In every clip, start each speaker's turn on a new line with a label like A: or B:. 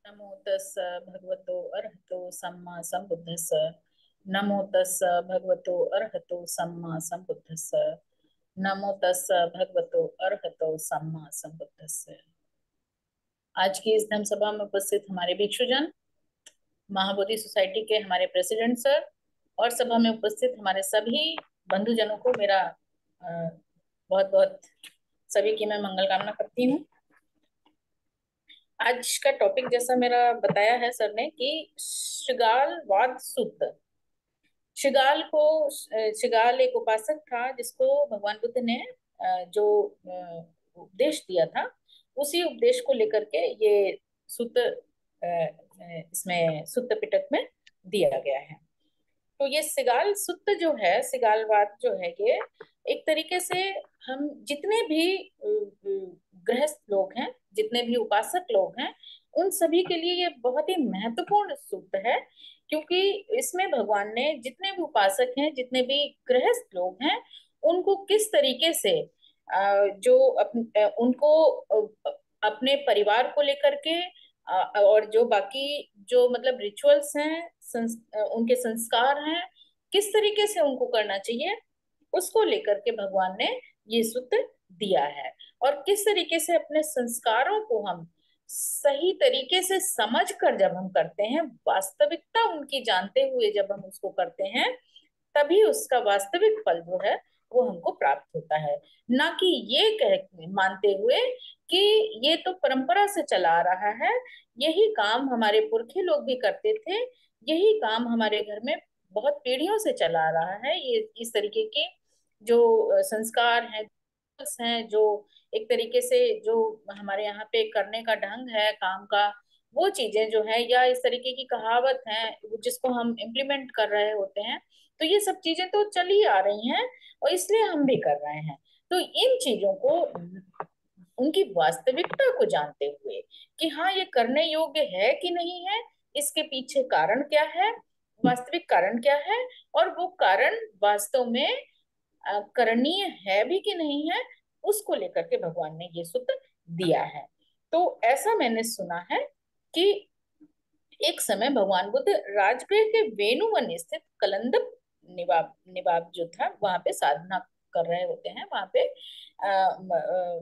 A: नमो तस् भगवतो अरहतो सम्मा संबुद्धस्स। नमो तस् भगवतो अरहतो सम्मा संबुद्धस्स। नमो तस् भगवतो अरहतो सम्मा संबुद्धस्स। आज की इस धम्म सभा में उपस्थित हमारे भिक्षुजन, महाबोधि सोसाइटी के हमारे प्रेसिडेंट सर और सभा में उपस्थित हमारे सभी बंधुजनों को मेरा बहुत बहुत सभी की मैं मंगल कामना करती हूँ। आज का टॉपिक जैसा मेरा बताया है सर ने कि शृगाल वाद सूत्र। शृगाल एक उपासक था जिसको भगवान बुद्ध ने जो उपदेश दिया था, उसी उपदेश को लेकर के ये सूत्र इसमें सूत्र पिटक में दिया गया है। तो ये सिगाल सुत्त जो है, सिगालवाद जो है, ये एक तरीके से हम जितने भी गृहस्थ लोग हैं, जितने भी उपासक लोग हैं, उन सभी के लिए ये बहुत ही महत्वपूर्ण सूत्र है। क्योंकि इसमें भगवान ने जितने भी उपासक हैं, जितने भी गृहस्थ लोग हैं, उनको किस तरीके से उनको अपने परिवार को लेकर के और जो बाकी जो मतलब रिचुअल्स हैं, उनके संस्कार हैं, किस तरीके से उनको करना चाहिए, उसको लेकर के भगवान ने ये सूत्र दिया है। और किस तरीके से अपने संस्कारों को हम सही तरीके से समझ कर जब हम करते हैं, वास्तविकता उनकी जानते हुए जब हम उसको करते हैं, तभी उसका वास्तविक फल जो है वो हमको प्राप्त होता है। ना कि ये कह मानते हुए कि ये तो परंपरा से चला आ रहा है, यही काम हमारे पुरखे लोग भी करते थे, यही काम हमारे घर में बहुत पीढ़ियों से चला आ रहा है। ये इस तरीके के जो संस्कार हैं जो एक तरीके से जो हमारे यहाँ पे करने का ढंग है काम का, वो चीजें जो है, या इस तरीके की कहावत है जिसको हम इम्प्लीमेंट कर रहे होते हैं, तो ये सब चीजें तो चली आ रही हैं और इसलिए हम भी कर रहे हैं। तो इन चीजों को, उनकी वास्तविकता को जानते हुए कि हाँ ये करने योग्य है कि नहीं है, इसके पीछे कारण क्या है, वास्तविक कारण क्या है, और वो कारण वास्तव में करणीय है भी कि नहीं है, उसको लेकर के भगवान ने ये सूत्र दिया है। तो ऐसा मैंने सुना है कि एक समय भगवान बुद्ध राजगृह के वेणुवन स्थित कलंदप निवाब निवाब जो था, वहां पे साधना कर रहे होते हैं, वहां पे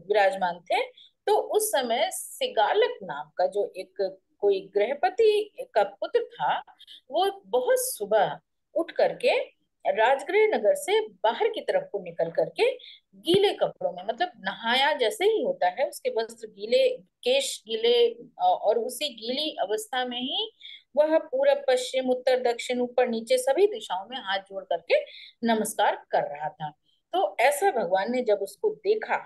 A: विराजमान थे। तो उस समय सिगालक नाम का जो एक कोई गृहपति का पुत्र था, वो बहुत सुबह उठ करके राजगृह नगर से बाहर की तरफ को निकल करके गीले कपड़ों में, मतलब नहाया जैसे ही होता है, उसके वस्त्र गीले, केश गीले, और उसी गीली अवस्था में ही वह पूरब पश्चिम उत्तर दक्षिण ऊपर नीचे सभी दिशाओं में हाथ जोड़ करके नमस्कार कर रहा था। तो ऐसा भगवान ने जब उसको देखा,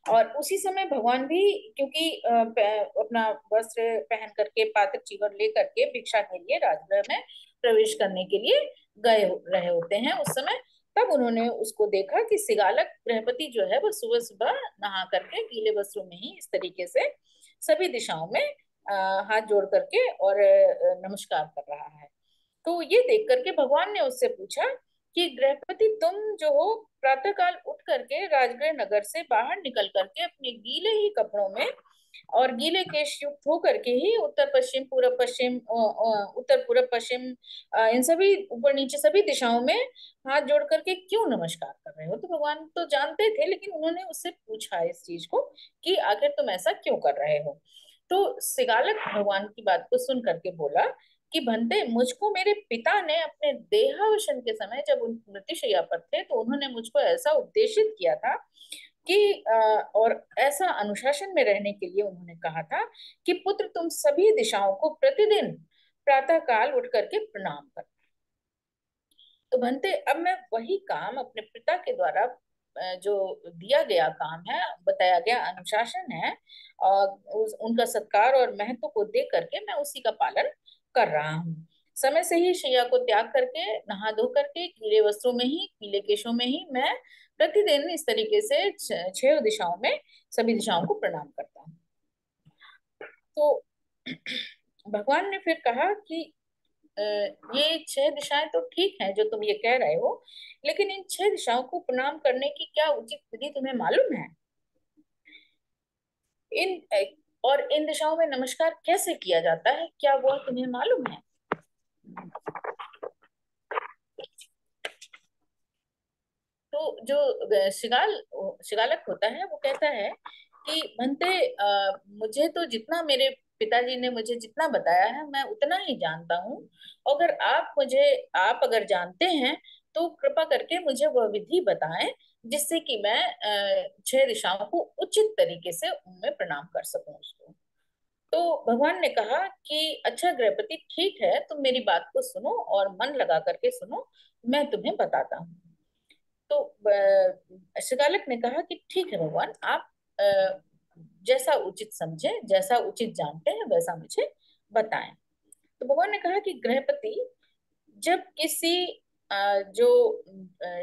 A: और उसी समय भगवान भी, क्योंकि अपना वस्त्र पहन करके पात्र चीवर ले करके भिक्षा के लिए राजगृह में प्रवेश करने के लिए रहे होते हैं उस समय, तब उन्होंने उसको देखा कि सिगालक गृहपति जो है वो सुबह सुबह नहा करके गीले वस्त्रों में ही इस तरीके से सभी दिशाओं में हाथ जोड़ करके और नमस्कार कर रहा है। तो ये देख करके भगवान ने उससे पूछा कि गृहपति, तुम जो हो प्रातःकाल उठ करके राजगृह नगर से बाहर निकल करके अपने गीले ही कपड़ों में और गीले केश युक्त होकर के ही उत्तर पश्चिम पूर्व पश्चिम उत्तर पूर्व पश्चिम इन सभी ऊपर नीचे सभी दिशाओं में हाथ जोड़ करके क्यों नमस्कार कर रहे हो? तो भगवान तो जानते थे, लेकिन उन्होंने उससे पूछा इस चीज को कि आखिर तुम ऐसा क्यों कर रहे हो। तो सिगालक भगवान की बात को सुन करके बोला कि भंते, मुझको मेरे पिता ने अपने देहावसान के समय जब उन मृत्युशैया पर थे, तो उन्होंने मुझको ऐसा उपदेशित किया था कि और ऐसा अनुशासन में रहने के लिए उन्होंने कहा था कि पुत्र, तुम सभी दिशाओं को प्रतिदिन प्रातः काल उठ करके प्रणाम कर। तो भंते, अब मैं वही काम अपने पिता के द्वारा जो दिया गया काम है, बताया गया अनुशासन है, और उनका सत्कार और महत्व को देख करके मैं उसी का पालन कर रहा हूँ। समय से ही शैया को त्याग करके नहा धो करके गीले वस्त्रों में ही, गीले केशों में ही मैं प्रतिदिन इस तरीके से छह दिशाओं में सभी दिशाओं को प्रणाम करता हूँ। तो भगवान ने फिर कहा कि ये छह दिशाएं तो ठीक है जो तुम ये कह रहे हो, लेकिन इन छह दिशाओं को प्रणाम करने की क्या उचित विधि तुम्हें मालूम है? इन और इन दिशाओं में नमस्कार कैसे किया जाता है, क्या वह तुम्हें मालूम है? तो जो शिगालक होता है वो कहता है कि भंते, मुझे तो जितना मेरे पिताजी ने मुझे जितना बताया है मैं उतना ही जानता हूँ। अगर आप अगर जानते हैं तो कृपा करके मुझे वह विधि बताएं, जिससे कि मैं 6 दिशाओं को उचित तरीके से उनमें प्रणाम कर सकूं उसको। तो भगवान ने कहा कि अच्छा गृहपति, ठीक है, तुम मेरी बात को सुनो और मन लगा करके सुनो, मैं तुम्हें बताता हूँ। तो शिगालक ने कहा कि ठीक है भगवान, आप जैसा उचित समझे, जैसा उचित जानते हैं वैसा मुझे बताएं। तो भगवान ने कहा कि गृहपति, जब किसी जो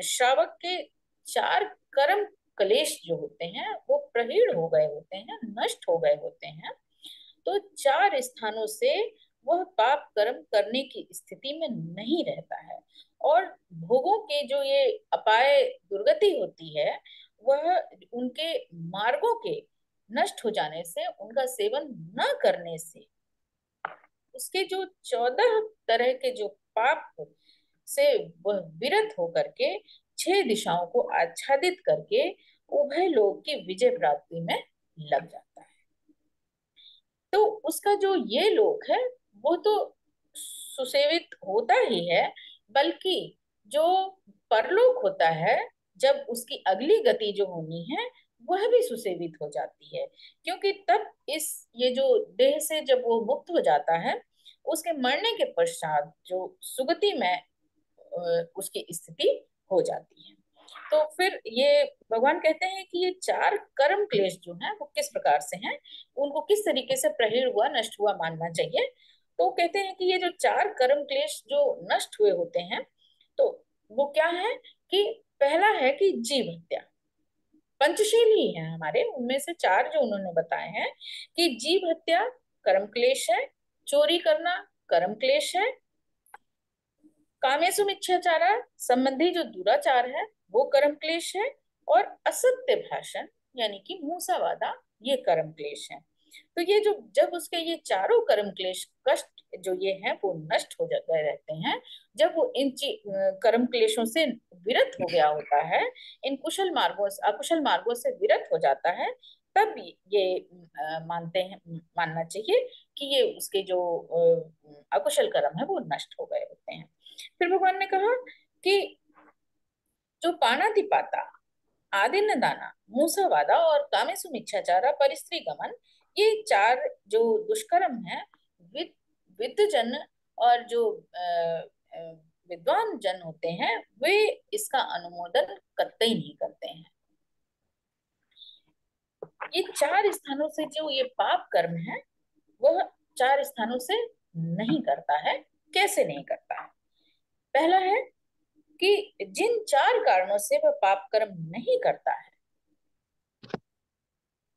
A: श्रावक के 4 कर्म क्लेश जो होते हैं वो प्रहीण हो गए होते हैं, नष्ट हो गए होते हैं, तो 4 स्थानों से वह पाप कर्म करने की स्थिति में नहीं रहता है। और भोगों के जो ये अपाय दुर्गति होती है, वह उनके मार्गों के नष्ट हो जाने से, उनका सेवन न करने से, उसके जो 14 तरह के जो पाप से वह विरत होकर के 6 दिशाओं को आच्छादित करके उभय लोक की विजय प्राप्ति में लग जाता है। तो उसका जो ये लोक है वो तो सुसेवित होता ही है, बल्कि जो परलोक होता है, जब उसकी अगली गति जो होनी है वह भी सुसेवित हो जाती है। क्योंकि तब इस ये जो देह से जब वो मुक्त हो जाता है, उसके मरने के पश्चात जो सुगति में उसकी स्थिति हो जाती है। तो फिर ये भगवान कहते हैं कि ये 4 कर्म क्लेश जो हैं वो किस प्रकार से हैं, उनको किस तरीके से प्रहीण हुआ, नष्ट हुआ मानना चाहिए। तो कहते हैं कि ये जो 4 कर्म क्लेश जो नष्ट हुए होते हैं, तो वो क्या है कि पहला है कि जीव हत्या। पंचशील ही है हमारे, उनमें से 4 जो उन्होंने बताए हैं कि जीव हत्या कर्म क्लेश है, चोरी करना कर्म क्लेश है, कामेशु मिच्छाचारा संबंधी जो दुराचार है वो कर्म क्लेश है, और असत्य भाषण यानी कि मूसावादा, ये कर्म क्लेश है। तो ये जो जब उसके ये चारों कर्म क्लेश कष्ट जो ये हैं वो नष्ट हो जाते रहते हैं, जब वो कर्म क्लेशों से विरत हो गया होता है, इन कुशल मार्गों से अकुशल मार्गों से विरत हो जाता है, तब ये मानते हैं, मानना चाहिए कि ये उसके जो अकुशल कर्म है वो नष्ट हो गए होते हैं। फिर भगवान ने कहा कि जो पाणातिपाता, आदिन्न दाना, मूसावादा और कामेसु मिच्छाचारा, परिस्त्री गमन, ये 4 जो दुष्कर्म है, विद विद्वजन और जो विद्वान जन होते हैं वे इसका अनुमोदन कतई नहीं करते हैं। ये 4 स्थानों से जो ये पाप कर्म है वह 4 स्थानों से नहीं करता है। कैसे नहीं करता है? पहला है कि जिन 4 कारणों से वह पाप कर्म नहीं करता है,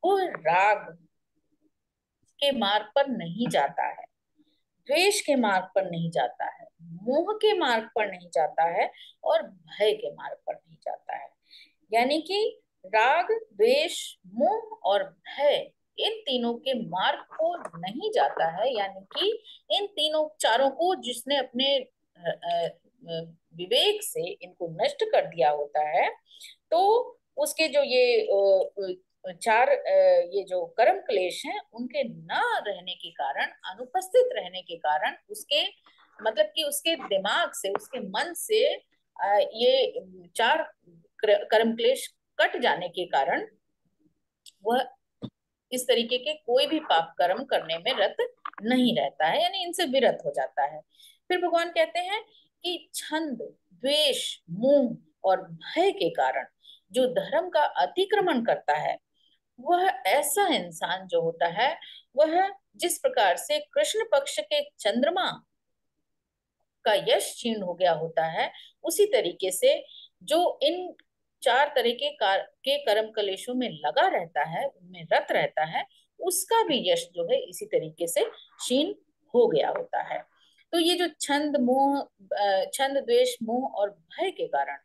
A: वो राग के मार्ग पर नहीं जाता है, द्वेष के मार्ग पर नहीं जाता है, मोह के मार्ग पर नहीं जाता है, और भय के मार्ग पर नहीं जाता है। यानी कि राग, द्वेष, मोह और भय, इन तीनों के मार्ग को नहीं जाता है। यानी कि इन तीनों चारों को जिसने अपने विवेक से इनको नष्ट कर दिया होता है, तो उसके जो ये 4 ये जो कर्म क्लेश हैं उनके न रहने के कारण, अनुपस्थित रहने के कारण, उसके मतलब कि उसके दिमाग से, उसके मन से ये 4 कर्म क्लेश कट जाने के कारण वह इस तरीके के कोई भी पाप कर्म करने में रत नहीं रहता है, यानी इनसे विरत हो जाता है। फिर भगवान कहते हैं कि छंद, द्वेष, मोह और भय के कारण जो धर्म का अतिक्रमण करता है, वह ऐसा इंसान जो होता है, वह जिस प्रकार से कृष्ण पक्ष के चंद्रमा का यश क्षीण हो गया होता है, उसी तरीके से जो इन 4 तरह के कर्म कलेशों में लगा रहता है, उनमें रत रहता है, उसका भी यश जो है इसी तरीके से क्षीण हो गया होता है। तो ये जो छंद, द्वेष, मोह और भय के कारण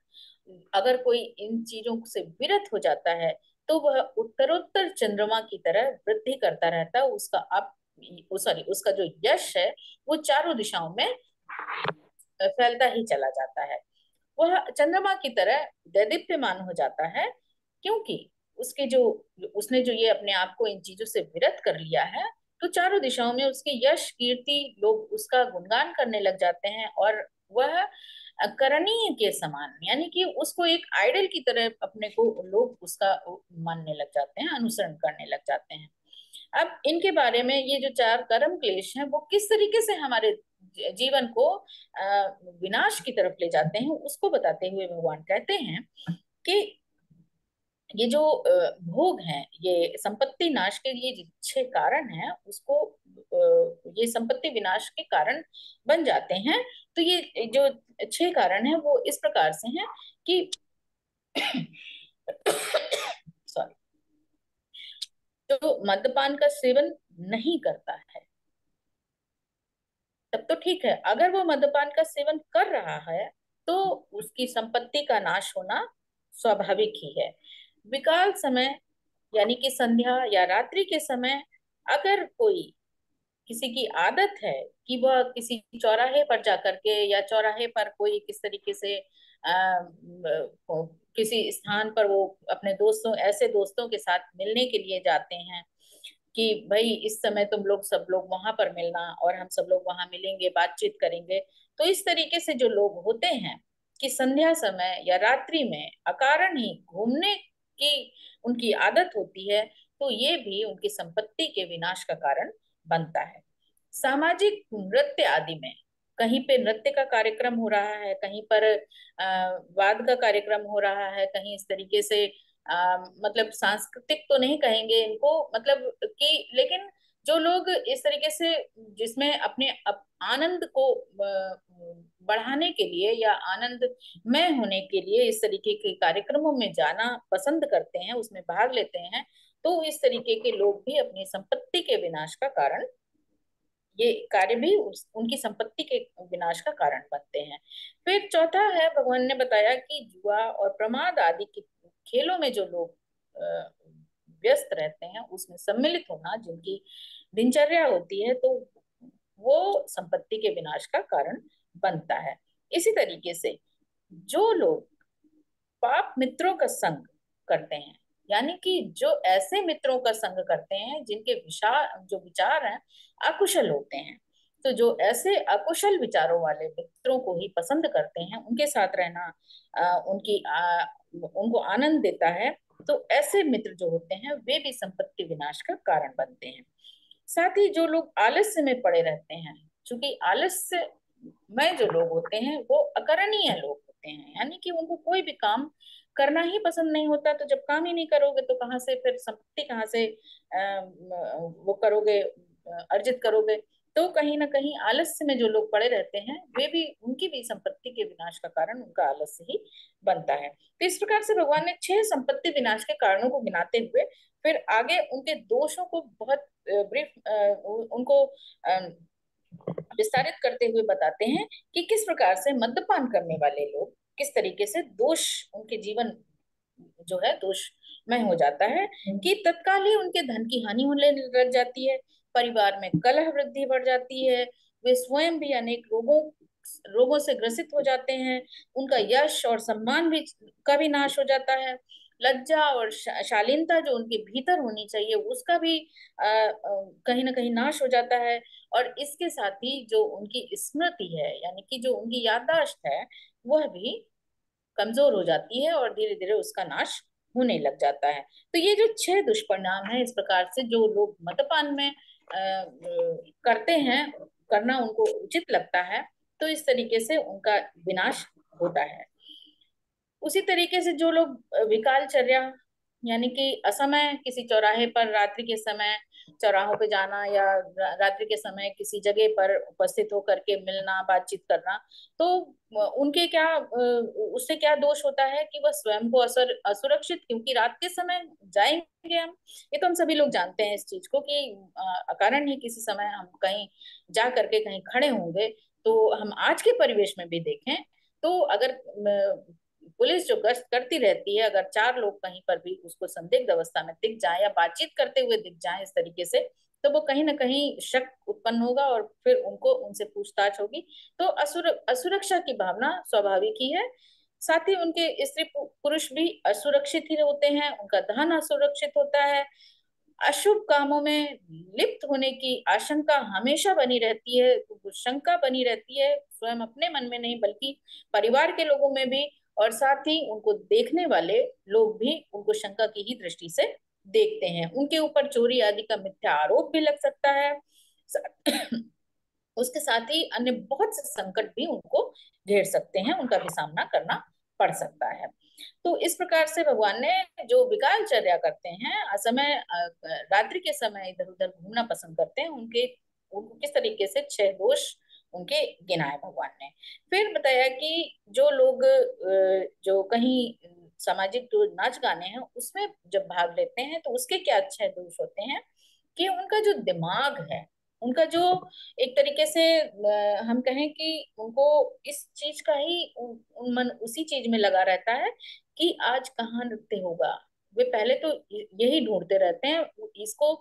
A: अगर कोई इन चीजों से विरत हो जाता है, तो वह उत्तरोत्तर चंद्रमा की तरह वृद्धि करता रहता है। उसका अप सॉरी उसका जो यश है वो चारों दिशाओं में फैलता ही चला जाता है। वह चंद्रमा की तरह दैदीप्यमान हो जाता है, क्योंकि उसके जो उसने जो ये अपने आप को इन चीजों से विरत कर लिया है, तो चारों दिशाओं में उसके यश कीर्ति लोग उसका गुणगान करने लग जाते हैं। और वह करणीय के समान, यानी कि उसको एक आइडल की तरह अपने को लोग उसका मानने लग जाते हैं, अनुसरण करने लग जाते हैं। अब इनके बारे में ये जो चार कर्म क्लेश हैं वो किस तरीके से हमारे जीवन को विनाश की तरफ ले जाते हैं, उसको बताते हुए भगवान कहते हैं कि ये जो भोग हैं, ये संपत्ति नाश के ये जो छह कारण हैं, उसको ये संपत्ति विनाश के कारण बन जाते हैं। तो ये जो छह कारण हैं वो इस प्रकार से हैं कि सॉरी, जो मद्यपान का सेवन नहीं करता है तब तो ठीक है, अगर वो मद्यपान का सेवन कर रहा है तो उसकी संपत्ति का नाश होना स्वाभाविक ही है। विकाल समय यानी कि संध्या या रात्रि के समय अगर कोई किसी की आदत है कि वह किसी चौराहे पर जाकर के या चौराहे पर कोई किस तरीके से किसी स्थान पर वो अपने दोस्तों ऐसे दोस्तों के साथ मिलने के लिए जाते हैं कि भाई इस समय तुम लोग सब लोग वहां पर मिलना और हम सब लोग वहां मिलेंगे, बातचीत करेंगे। तो इस तरीके से जो लोग होते हैं कि संध्या समय या रात्रि में अकारण ही घूमने की उनकी आदत होती है, तो ये भी उनकी संपत्ति के विनाश का कारण बनता है। सामाजिक नृत्य आदि में कहीं पे नृत्य का कार्यक्रम हो रहा है, कहीं पर वाद का कार्यक्रम हो रहा है, कहीं इस तरीके से मतलब सांस्कृतिक तो नहीं कहेंगे इनको, मतलब कि लेकिन जो लोग इस तरीके से जिसमें अपने आनंद को बढ़ाने के लिए या आनंद में होने के लिए इस तरीके के कार्यक्रमों में जाना पसंद करते हैं, उसमें भाग लेते हैं, तो इस तरीके के लोग भी अपनी संपत्ति के विनाश का कारण, ये कार्य भी उनकी संपत्ति के विनाश का कारण बनते हैं। फिर चौथा है, भगवान ने बताया कि जुआ और प्रमाद आदि के खेलों में जो लोग व्यस्त रहते हैं, उसमें सम्मिलित होना जिनकी दिनचर्या होती है, तो वो संपत्ति के विनाश का कारण बनता है। इसी तरीके से जो लोग पाप मित्रों का संग करते हैं, यानी कि जो ऐसे मित्रों का संग करते हैं जिनके विचार जो विचार हैं अकुशल होते हैं, तो जो ऐसे अकुशल विचारों वाले मित्रों को ही पसंद करते हैं, उनके साथ रहना उनको आनंद देता है, तो ऐसे मित्र जो होते हैं वे भी संपत्ति विनाश का कारण बनते हैं। साथ ही जो लोग आलस्य में पड़े रहते हैं, क्योंकि आलस्य में जो लोग होते हैं वो अकरणीय लोग होते हैं, यानी कि उनको कोई भी काम करना ही पसंद नहीं होता। तो जब काम ही नहीं करोगे तो कहाँ से फिर संपत्ति कहाँ से वो करोगे, अर्जित करोगे। तो कहीं ना कहीं आलस्य में जो लोग पड़े रहते हैं वे भी, उनकी भी संपत्ति के विनाश का कारण उनका आलस्य ही बनता है। तो इस प्रकार से भगवान ने छह संपत्ति विनाश के कारणों को गिनाते हुए फिर आगे उनके दोषों को बहुत ब्रीफ उनको विस्तारित करते हुए बताते हैं कि किस प्रकार से मद्यपान करने वाले लोग किस तरीके से दोष, उनके जीवन जो है दोषमय हो जाता है, कि तत्काल ही उनके धन की हानि होने लग जाती है, परिवार में कलह वृद्धि बढ़ जाती है, वे स्वयं भी अनेक रोगों से ग्रसित हो जाते हैं, उनका यश और सम्मान भी का भी नाश हो जाता है, लज्जा और शालीनता जो उनके भीतर होनी चाहिए उसका भी कहीं ना कहीं नाश हो जाता है। और इसके साथ ही जो उनकी स्मृति है, यानी कि जो उनकी याददाश्त है, वह भी कमजोर हो जाती है और धीरे धीरे उसका नाश होने लग जाता है। तो ये जो छह दुष्परिणाम है, इस प्रकार से जो लोग मद्यपान में करते हैं, करना उनको उचित लगता है, तो इस तरीके से उनका विनाश होता है। उसी तरीके से जो लोग विकालचर्या यानी कि असमय किसी चौराहे पर रात्रि के समय चौराहों पे जाना या रात्रि के समय किसी जगह पर उपस्थित होकर के मिलना, बातचीत करना, तो उनके क्या उससे क्या दोष होता है कि वह स्वयं को असुरक्षित, क्योंकि रात के समय जाएंगे हम, ये तो हम सभी लोग जानते हैं इस चीज को कि अकारण ही किसी समय हम कहीं जा करके कहीं खड़े होंगे, तो हम आज के परिवेश में भी देखें तो अगर पुलिस जो गश्त करती रहती है, अगर 4 लोग कहीं पर भी उसको संदिग्ध अवस्था में दिख जाए या बातचीत करते हुए दिख जाए इस तरीके से, तो वो कहीं ना कहीं शक उत्पन्न होगा और फिर उनको उनसे पूछताछ होगी। तो असुरक्षा की भावना स्वाभाविक ही है। साथ ही उनके स्त्री पुरुष भी असुरक्षित ही होते हैं, उनका धन असुरक्षित होता है। अशुभ कामों में लिप्त होने की आशंका हमेशा बनी रहती है, तो शंका बनी रहती है, स्वयं अपने मन में नहीं बल्कि परिवार के लोगों में भी, और साथ ही उनको देखने वाले लोग भी उनको शंका की ही दृष्टि से देखते हैं। उनके ऊपर चोरी आदि का मिथ्या आरोप भी लग सकता है। उसके साथ ही अन्य बहुत से संकट भी उनको घेर सकते हैं, उनका भी सामना करना पड़ सकता है। तो इस प्रकार से भगवान ने जो विकाल चर्या करते हैं, असमय रात्रि के समय इधर उधर घूमना पसंद करते हैं, उनके उनको किस तरीके से 6 दोष उनके गिनाए भगवान ने। फिर बताया कि जो लोग जो कहीं सामाजिक जो नाच गाने हैं उसमें जब भाग लेते हैं तो उसके क्या 6 दोष होते हैं कि उनका जो दिमाग है, उनका जो एक तरीके से हम कहें कि उनको इस चीज का ही मन उसी चीज में लगा रहता है कि आज कहाँ नृत्य होगा। वे पहले तो यही ढूंढते रहते हैं इसको,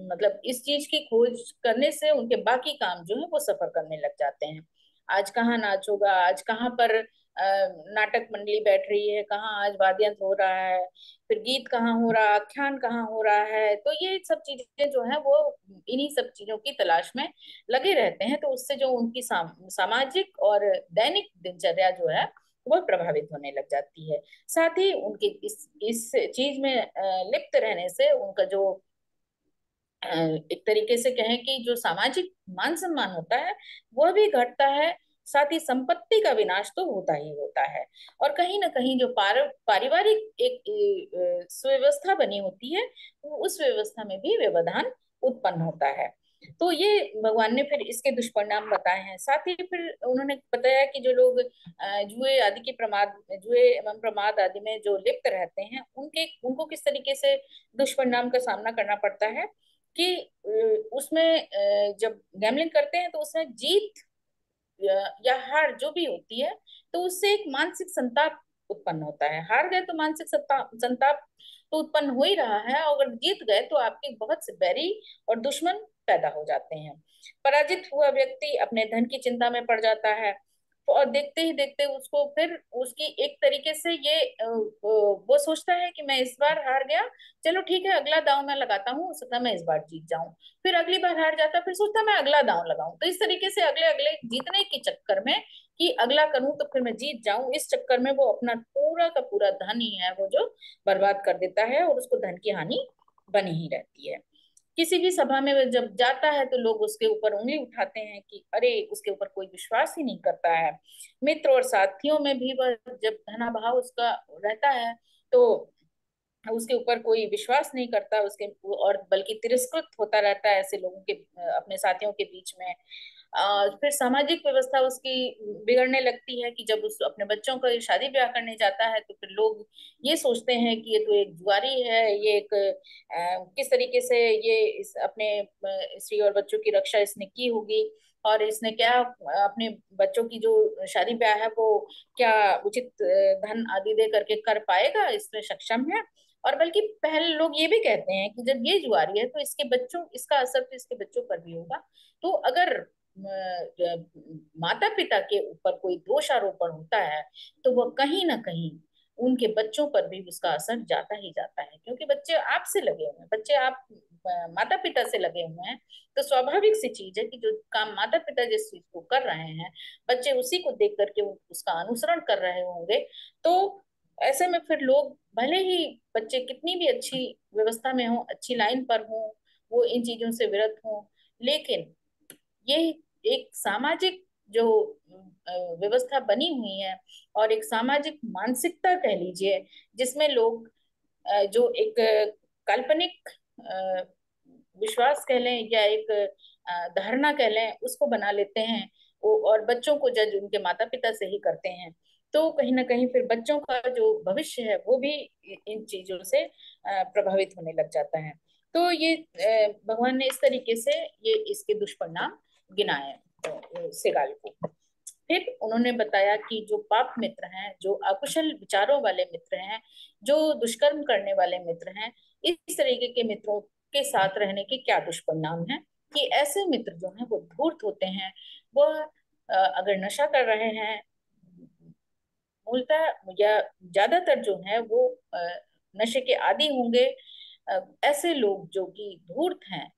A: मतलब इस चीज की खोज करने से उनके बाकी काम जो है वो सफर करने लग जाते हैं। आज कहाँ नाच होगा, आज कहाँ पर नाटक मंडली बैठ रही है, कहाँ आज वाद्य यंत्र हो रहा है, फिर गीत कहाँ हो रहा, आख्यान कहाँ हो रहा है। तो ये सब चीजें जो है वो इन्हीं सब चीजों की तलाश में लगे रहते हैं। तो उससे जो उनकी सामाजिक और दैनिक दिनचर्या जो है वह प्रभावित होने लग जाती है। साथ ही उनके इस चीज में लिप्त रहने से उनका जो एक तरीके से कहें कि जो सामाजिक मान सम्मान होता है वह भी घटता है। साथ ही संपत्ति का विनाश तो होता ही होता है। और कहीं ना कहीं जो पारिवारिक एक सुव्यवस्था बनी होती है, उस व्यवस्था में भी व्यवधान उत्पन्न होता है। तो ये भगवान ने फिर इसके दुष्परिणाम बताए हैं। साथ ही फिर उन्होंने बताया कि जो लोग जुए आदि के प्रमाद, जुए एवं प्रमाद आदि में जो लिप्त रहते हैं उनके उनको किस तरीके से दुष्परिणाम का सामना करना पड़ता है कि उसमें जब गैमलिंग करते हैं तो उसमें जीत या हार जो भी होती है तो उससे एक मानसिक संताप उत्पन्न होता है। हार गए तो मानसिक संताप तो उत्पन्न हो ही रहा है, और अगर जीत गए तो आपके बहुत से बैरी और दुश्मन पैदा हो जाते हैं। पराजित हुआ व्यक्ति अपने धन की चिंता में पड़ जाता है, और देखते ही देखते उसको फिर उसकी एक तरीके से ये वो सोचता है कि मैं इस बार हार गया, चलो ठीक है अगला दांव मैं लगाता हूँ, हो सकता है मैं इस बार जीत जाऊं। फिर अगली बार हार जाता, फिर सोचता मैं अगला दांव लगाऊं। तो इस तरीके से अगले अगले जीतने के चक्कर में कि अगला करूं तो फिर मैं जीत जाऊं, इस चक्कर में वो अपना पूरा का पूरा धन ही है वो जो बर्बाद कर देता है, और उसको धन की हानि बनी ही रहती है। किसी भी सभा में जब जाता है तो लोग उसके ऊपर उंगली उठाते हैं कि अरे उसके ऊपर कोई विश्वास ही नहीं करता है। मित्र और साथियों में भी वह जब धनाभाव उसका रहता है तो उसके ऊपर कोई विश्वास नहीं करता उसके, और बल्कि तिरस्कृत होता रहता है ऐसे लोगों के अपने साथियों के बीच में। फिर सामाजिक व्यवस्था उसकी बिगड़ने लगती है कि जब उस अपने बच्चों का शादी ब्याह करने जाता है तो फिर लोग ये सोचते हैं कि ये तो एक जुआरी है, ये एक किस तरीके से ये इस अपने स्त्री और बच्चों की रक्षा इसने की होगी, और इसने क्या अपने बच्चों की जो शादी ब्याह है वो क्या उचित धन आदि दे करके कर पाएगा, इसमें सक्षम है। और बल्कि पहले लोग ये भी कहते हैं कि जब ये जुआरी है तो इसके बच्चों, इसका असर तो इसके बच्चों पर भी होगा। तो अगर माता पिता के ऊपर कोई दोष आरोपण होता है तो वह कहीं ना कहीं उनके बच्चों पर भी उसका असर जाता ही जाता है, क्योंकि बच्चे आपसे लगे हुए हैं, बच्चे आप माता पिता से लगे हुए हैं। तो स्वाभाविक सी चीज है कि जो काम माता पिता जिस चीज को कर रहे हैं बच्चे उसी को देख करके उसका अनुसरण कर रहे होंगे। तो ऐसे में फिर लोग भले ही बच्चे कितनी भी अच्छी व्यवस्था में हो, अच्छी लाइन पर हो, वो इन चीजों से विरत हो, लेकिन ये एक सामाजिक जो व्यवस्था बनी हुई है और एक सामाजिक मानसिकता कह लीजिए, जिसमें लोग जो एक काल्पनिक विश्वास कह लें या एक धारणा कह लें उसको बना लेते हैं, और बच्चों को जज उनके माता पिता से ही करते हैं। तो कहीं ना कहीं फिर बच्चों का जो भविष्य है वो भी इन चीजों से प्रभावित होने लग जाता है। तो ये भगवान ने इस तरीके से ये इसके दुष्परिणाम गिनाए सिगाल को। फिर उन्होंने बताया कि जो पाप मित्र हैं, जो अकुशल विचारों वाले मित्र हैं, जो दुष्कर्म करने वाले मित्र हैं, इस तरीके के मित्रों के साथ रहने के क्या दुष्परिणाम है। कि ऐसे मित्र जो हैं वो धूर्त होते हैं। वह अगर नशा कर रहे हैं, मूलतः या ज्यादातर जो है वो नशे के आदी होंगे। ऐसे लोग जो कि धूर्त हैं,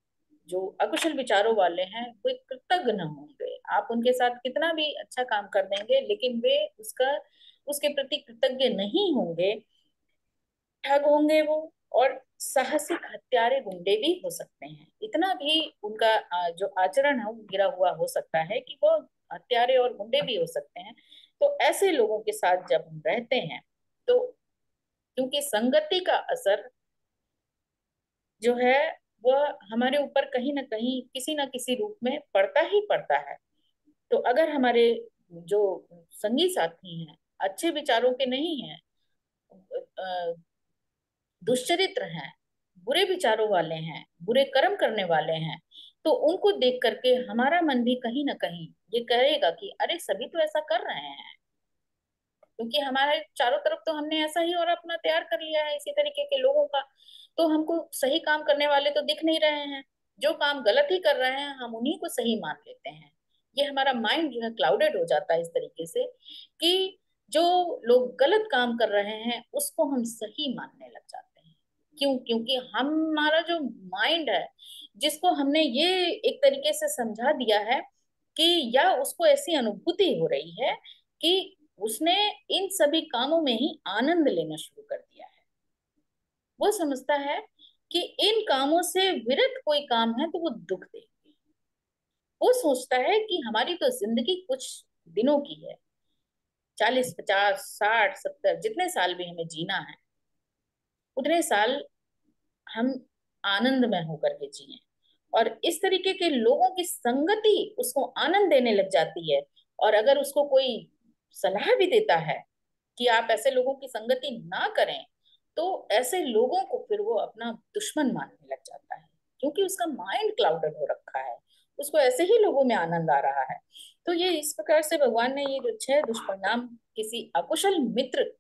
A: जो अकुशल विचारों वाले हैं, वे कृतज्ञ न होंगे। आप उनके साथ कितना भी अच्छा काम कर देंगे, लेकिन वे उसके प्रति कृतज्ञ नहीं होंगे। ठग होंगे वो, और साहसिक हत्यारे गुंडे भी हो सकते हैं। इतना भी उनका जो आचरण है वो गिरा हुआ हो सकता है कि वो हत्यारे और गुंडे भी हो सकते हैं। तो ऐसे लोगों के साथ जब हम रहते हैं, तो क्योंकि संगति का असर जो है वह हमारे ऊपर कहीं ना कहीं किसी ना किसी रूप में पड़ता ही पड़ता है। तो अगर हमारे जो संगी साथी हैं अच्छे विचारों के नहीं हैं, अ, दुष्चरित्र हैं, बुरे विचारों वाले हैं, बुरे कर्म करने वाले हैं, तो उनको देख करके हमारा मन भी कहीं ना कहीं ये कहेगा कि अरे सभी तो ऐसा कर रहे हैं। क्योंकि हमारे चारों तरफ तो हमने ऐसा ही और अपना तैयार कर लिया है इसी तरीके के लोगों का। तो हमको सही काम करने वाले तो दिख नहीं रहे हैं, जो काम गलत ही कर रहे हैं हम उन्हीं को सही मान लेते हैं। ये हमारा माइंड जो है क्लाउडेड हो जाता है इस तरीके से कि जो लोग गलत काम कर रहे हैं उसको हम सही मानने लग जाते हैं। क्यों? क्योंकि हमारा जो माइंड है, जिसको हमने ये एक तरीके से समझा दिया है कि या उसको ऐसी अनुभूति हो रही है कि उसने इन सभी कामों में ही आनंद लेना शुरू कर दिया है। वो समझता है कि इन कामों से विरत कोई काम है तो वो दुख देंगे। वो सोचता है कि हमारी तो जिंदगी कुछ दिनों की है, 40, 50, 60, 70 जितने साल भी हमें जीना है, उतने साल हम आनंद में होकर के जिए। और इस तरीके के लोगों की संगति उसको आनंद देने लग जाती है। और अगर उसको कोई सलाह भी देता है कि आप ऐसे लोगों की संगति ना करें, तो ऐसे लोगों को फिर वो अपना दुश्मन मानने लग जाता है, क्योंकि उसका माइंड क्लाउडेड हो रखा है। उसको ऐसे ही लोगों में आनंद आ रहा है। तो ये इस प्रकार से भगवान ने ये जो 6 दुष्परिणाम किसी अकुशल मित्र,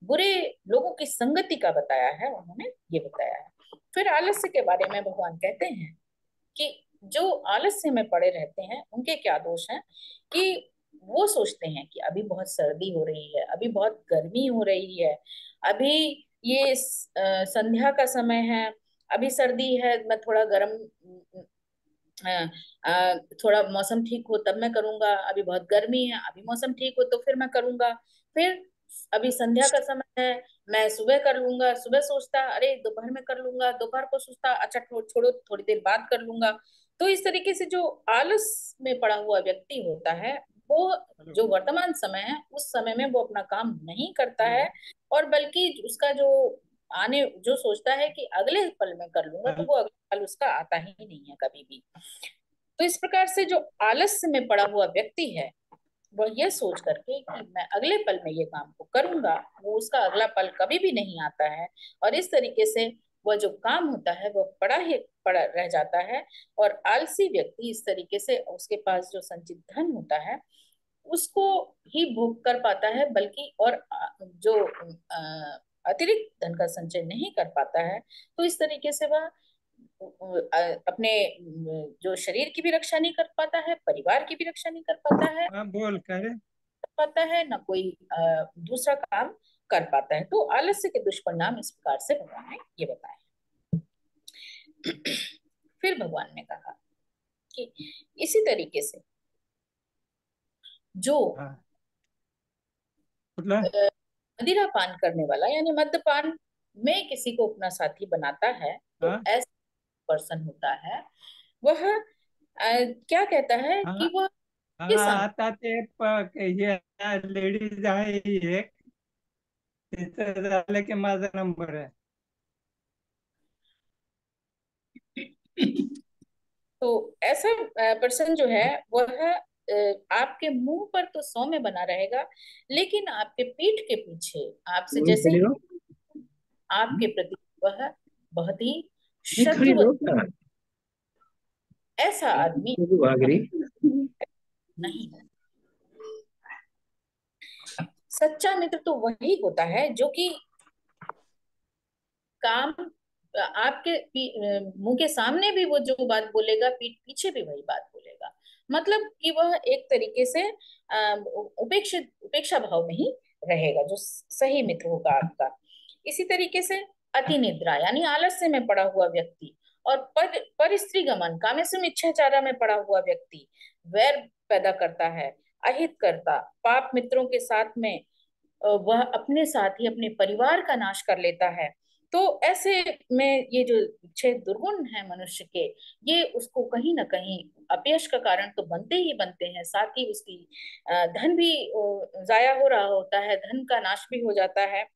A: बुरे लोगों की संगति का बताया है, उन्होंने ये बताया है। फिर आलस्य के बारे में भगवान कहते हैं कि जो आलस्य में पड़े रहते हैं उनके क्या दोष हैं। कि वो सोचते हैं कि अभी बहुत सर्दी हो रही है, अभी बहुत गर्मी हो रही है, अभी ये संध्या का समय है, अभी सर्दी है, मैं थोड़ा गर्म थोड़ा मौसम ठीक हो तब मैं करूंगा, अभी बहुत गर्मी है, अभी मौसम ठीक हो तो फिर मैं करूंगा। फिर अभी संध्या का समय है, मैं सुबह कर लूंगा, सुबह सोचता अरे दोपहर में कर लूंगा, दोपहर को सोचता अच्छा छोड़ो थोड़ी देर बाद कर लूंगा। तो इस तरीके से जो आलस में पड़ा हुआ व्यक्ति होता है, वो जो वर्तमान समय है उस समय में वो अपना काम नहीं करता है, और बल्कि उसका जो आने जो सोचता है कि अगले पल में कर लूंगा, तो वो अगला पल उसका आता ही नहीं है कभी भी। तो इस प्रकार से जो आलस्य में पड़ा हुआ व्यक्ति है, वह यह सोच करके कि मैं अगले पल में ये काम को करूंगा, वो उसका अगला पल कभी भी नहीं आता है। और इस तरीके से वह जो काम होता है वह पड़ा ही पड़ा रह जाता है। और आलसी व्यक्ति इस तरीके से उसके पास जो संचित धन होता है उसको ही भोग कर पाता है, बल्कि और जो अतिरिक्त धन का संचय नहीं कर पाता है। तो इस तरीके से वह अपने जो शरीर की भी रक्षा नहीं कर पाता है, परिवार की भी रक्षा नहीं कर पाता है,
B: हाँ बोल करे।
A: पाता है ना कोई दूसरा काम कर पाता है। तो आलस्य के दुष्परिणाम इस प्रकार से भगवान ने ये बताए। फिर भगवान ने कहा कि इसी तरीके से जो
B: हाँ मतलब।
A: मदिरा पान करने वाला यानी मद्यपान में किसी को अपना साथी बनाता है, तो
B: हाँ
A: ऐसा पर्सन होता है वह क्या कहता है
B: हाँ
A: कि वह
B: हाँ
A: किस
B: आता ते हे लेडीज आहे एक, तिथं झालं की माझा नंबर आहे.
A: तो ऐसा पर्सन जो है वह आपके मुंह पर तो 100 में बना रहेगा, लेकिन आपके पीठ के पीछे आपसे
B: फोन
A: जैसे ही
B: करियो
A: आपके प्रति वह बहुत ही
B: मी
A: शत्रुवत,
B: खरीदो का
A: ऐसा आदमी
B: भाग रही.
A: नहीं है। सच्चा मित्र तो वही होता है जो कि काम आपके मुंह के सामने भी वो जो बात बोलेगा, पीठ पीछे भी वही बात बोलेगा। मतलब कि वह एक तरीके से उपेक्षा भाव में ही रहेगा, जो सही मित्र होगा आपका। इसी तरीके से अति निद्रा यानी आलस्य में पड़ा हुआ व्यक्ति, और पर स्त्री गमन कामेशुम इच्छाचारा में पड़ा हुआ व्यक्ति वैर पैदा करता है, अहित करता, पाप मित्रों के साथ में वह अपने साथ ही अपने परिवार का नाश कर लेता है। तो ऐसे में ये जो 6 दुर्गुण है मनुष्य के, ये उसको कहीं ना कहीं अपयश का कारण तो बनते ही बनते हैं। साथ ही उसकी धन भी जाया हो रहा होता है, धन का नाश भी हो जाता है,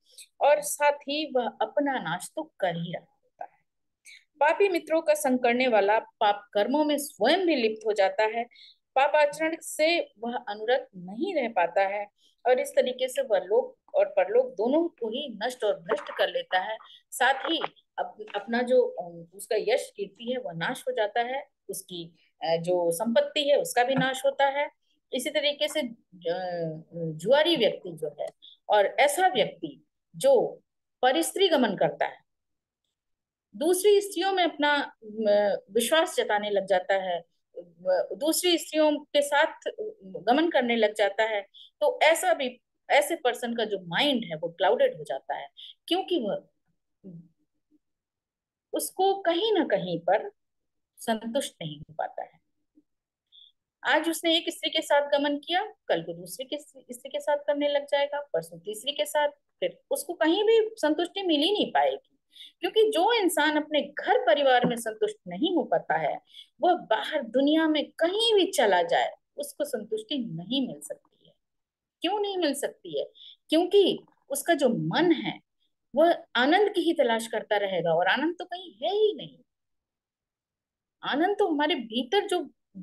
A: और साथ ही वह अपना नाश तो कर ही रहा होता है। पापी मित्रों का संग करने वाला पाप कर्मों में स्वयं भी लिप्त हो जाता है, पाप आचरण से वह अनुरत नहीं रह पाता है, और इस तरीके से वह लोक और परलोक दोनों को ही नष्ट और भ्रष्ट कर लेता है। साथ ही अपना जो उसका यश कीर्ति है वह नाश हो जाता है, उसकी जो संपत्ति है उसका भी नाश होता है। इसी तरीके से जुआरी व्यक्ति जो है, और ऐसा व्यक्ति जो परिस्त्री गमन करता है, दूसरी स्त्रियों में अपना विश्वास जताने लग जाता है, दूसरी स्त्रियों के साथ गमन करने लग जाता है, तो ऐसा भी, ऐसे पर्सन का जो माइंड है वो क्लाउडेड हो जाता है, क्योंकि वह उसको कहीं ना कहीं पर संतुष्ट नहीं हो पाता है। आज उसने एक स्त्री के साथ गमन किया, कल को दूसरी के स्त्री के साथ करने लग जाएगा, परसों तीसरी के साथ, फिर उसको कहीं भी संतुष्टि मिल ही नहीं पाएगी। क्योंकि जो इंसान अपने घर परिवार में संतुष्ट नहीं हो पाता है, वह बाहर दुनिया में कहीं भी चला जाए उसको संतुष्टि नहीं मिल सकती है। क्यों नहीं मिल सकती है? क्योंकि उसका जो मन है वह आनंद की ही तलाश करता रहेगा, और आनंद तो कहीं है ही नहीं। आनंद तो हमारे भीतर जो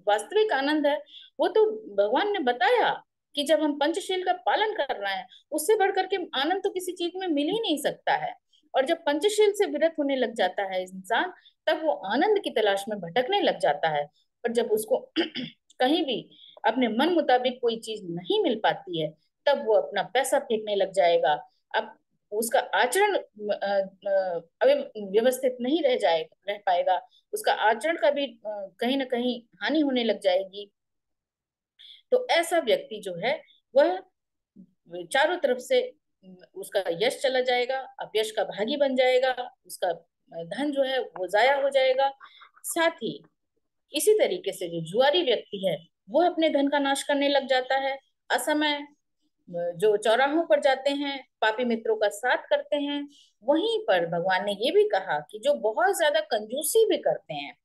A: वास्तविक आनंद है, वो तो भगवान ने बताया कि जब हम पंचशील का पालन कर रहे हैं, उससे बढ़कर के आनंद तो किसी चीज में मिल ही नहीं सकता है। और जब पंचशील से विरत होने लग जाता है इंसान, तब वो आनंद की तलाश में भटकने लग जाता है। और जब उसको कहीं भी अपने मन मुताबिक कोई चीज नहीं मिल पाती है, तब वो अपना पैसा फेंकने लग जाएगा। अब उसका आचरण व्यवस्थित नहीं रह पाएगा, उसका आचरण का भी कहीं ना कहीं हानि होने लग जाएगी। तो ऐसा व्यक्ति जो है वह चारों तरफ से उसका यश चला जाएगा, अपयश का भागी बन जाएगा, उसका धन जो है वो जाया हो जाएगा। साथ ही इसी तरीके से जो जुआरी व्यक्ति है, वह अपने धन का नाश करने लग जाता है। असमय जो चौराहों पर जाते हैं, पापी मित्रों का साथ करते हैं, वहीं पर भगवान ने ये भी कहा कि जो बहुत ज्यादा कंजूसी भी करते हैं,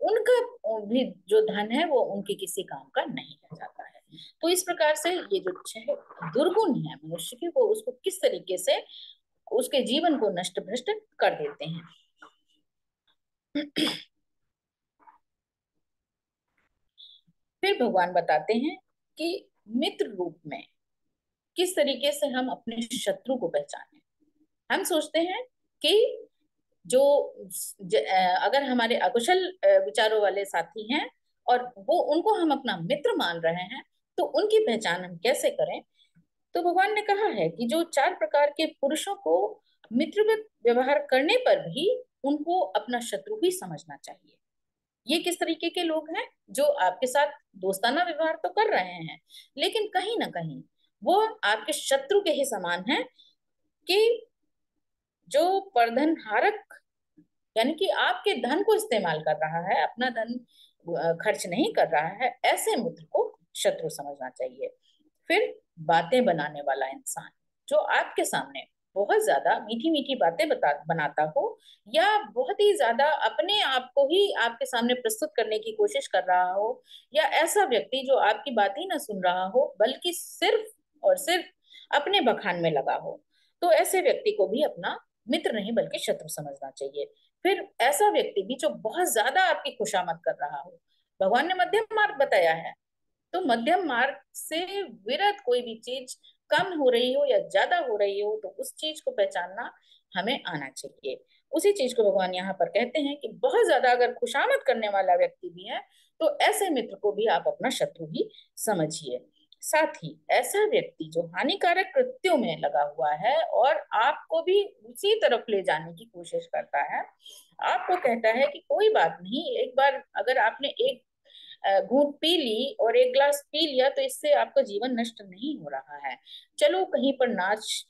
A: उनका भी जो धन है वो उनके किसी काम का नहीं रह जाता है। तो इस प्रकार से ये जो 6 दुर्गुण है मनुष्य के, वो उसको किस तरीके से उसके जीवन को नष्ट भ्रष्ट कर देते हैं। फिर भगवान बताते हैं कि मित्र रूप में किस तरीके से हम अपने शत्रु को पहचाने। हम सोचते हैं कि जो अगर हमारे अकुशल विचारों वाले साथी हैं और वो उनको हम अपना मित्र मान रहे हैं, तो उनकी पहचान हम कैसे करें। तो भगवान ने कहा है कि जो 4 प्रकार के पुरुषों को मित्रवत व्यवहार करने पर भी उनको अपना शत्रु ही समझना चाहिए। ये किस तरीके के लोग हैं? जो आपके साथ दोस्ताना व्यवहार तो कर रहे हैं, लेकिन कहीं ना कहीं वो आपके शत्रु के ही समान है। कि जो परधन हारक, यानी कि आपके धन को इस्तेमाल कर रहा है, अपना धन खर्च नहीं कर रहा है, ऐसे मित्र को शत्रु समझना चाहिए। फिर बातें बनाने वाला इंसान, जो आपके सामने बहुत ज्यादा मीठी मीठी बातें बनाता हो, या बहुत ही ज्यादा अपने आप को ही आपके सामने प्रस्तुत करने की कोशिश कर रहा हो, या ऐसा व्यक्ति जो आपकी बात ही ना सुन रहा हो बल्कि सिर्फ और सिर्फ अपने बखान में लगा हो, तो ऐसे व्यक्ति को भी अपना मित्र नहीं बल्कि शत्रु समझना चाहिए। फिर ऐसा व्यक्ति भी जो बहुत ज्यादा आपकी खुशामद कर रहा हो, भगवान ने मध्यम मार्ग बताया है, तो मध्यम मार्ग से विरत कोई भी चीज कम हो रही हो या ज्यादा हो रही हो, तो उस चीज को पहचानना हमें आना चाहिए। उसी चीज को भगवान यहाँ पर कहते हैं कि बहुत ज्यादा अगर खुशामद करने वाला व्यक्ति भी है, तो ऐसे मित्र को भी आप अपना शत्रु ही समझिए। साथ ही ऐसा व्यक्ति जो हानिकारक कृत्यों में लगा हुआ है और आपको भी उसी तरफ ले जाने की कोशिश करता है, आपको कहता है कि कोई बात नहीं, एक बार अगर आपने एक घूंट पी ली और एक ग्लास पी लिया तो इससे आपका जीवन नष्ट नहीं हो रहा है। चलो कहीं पर नाच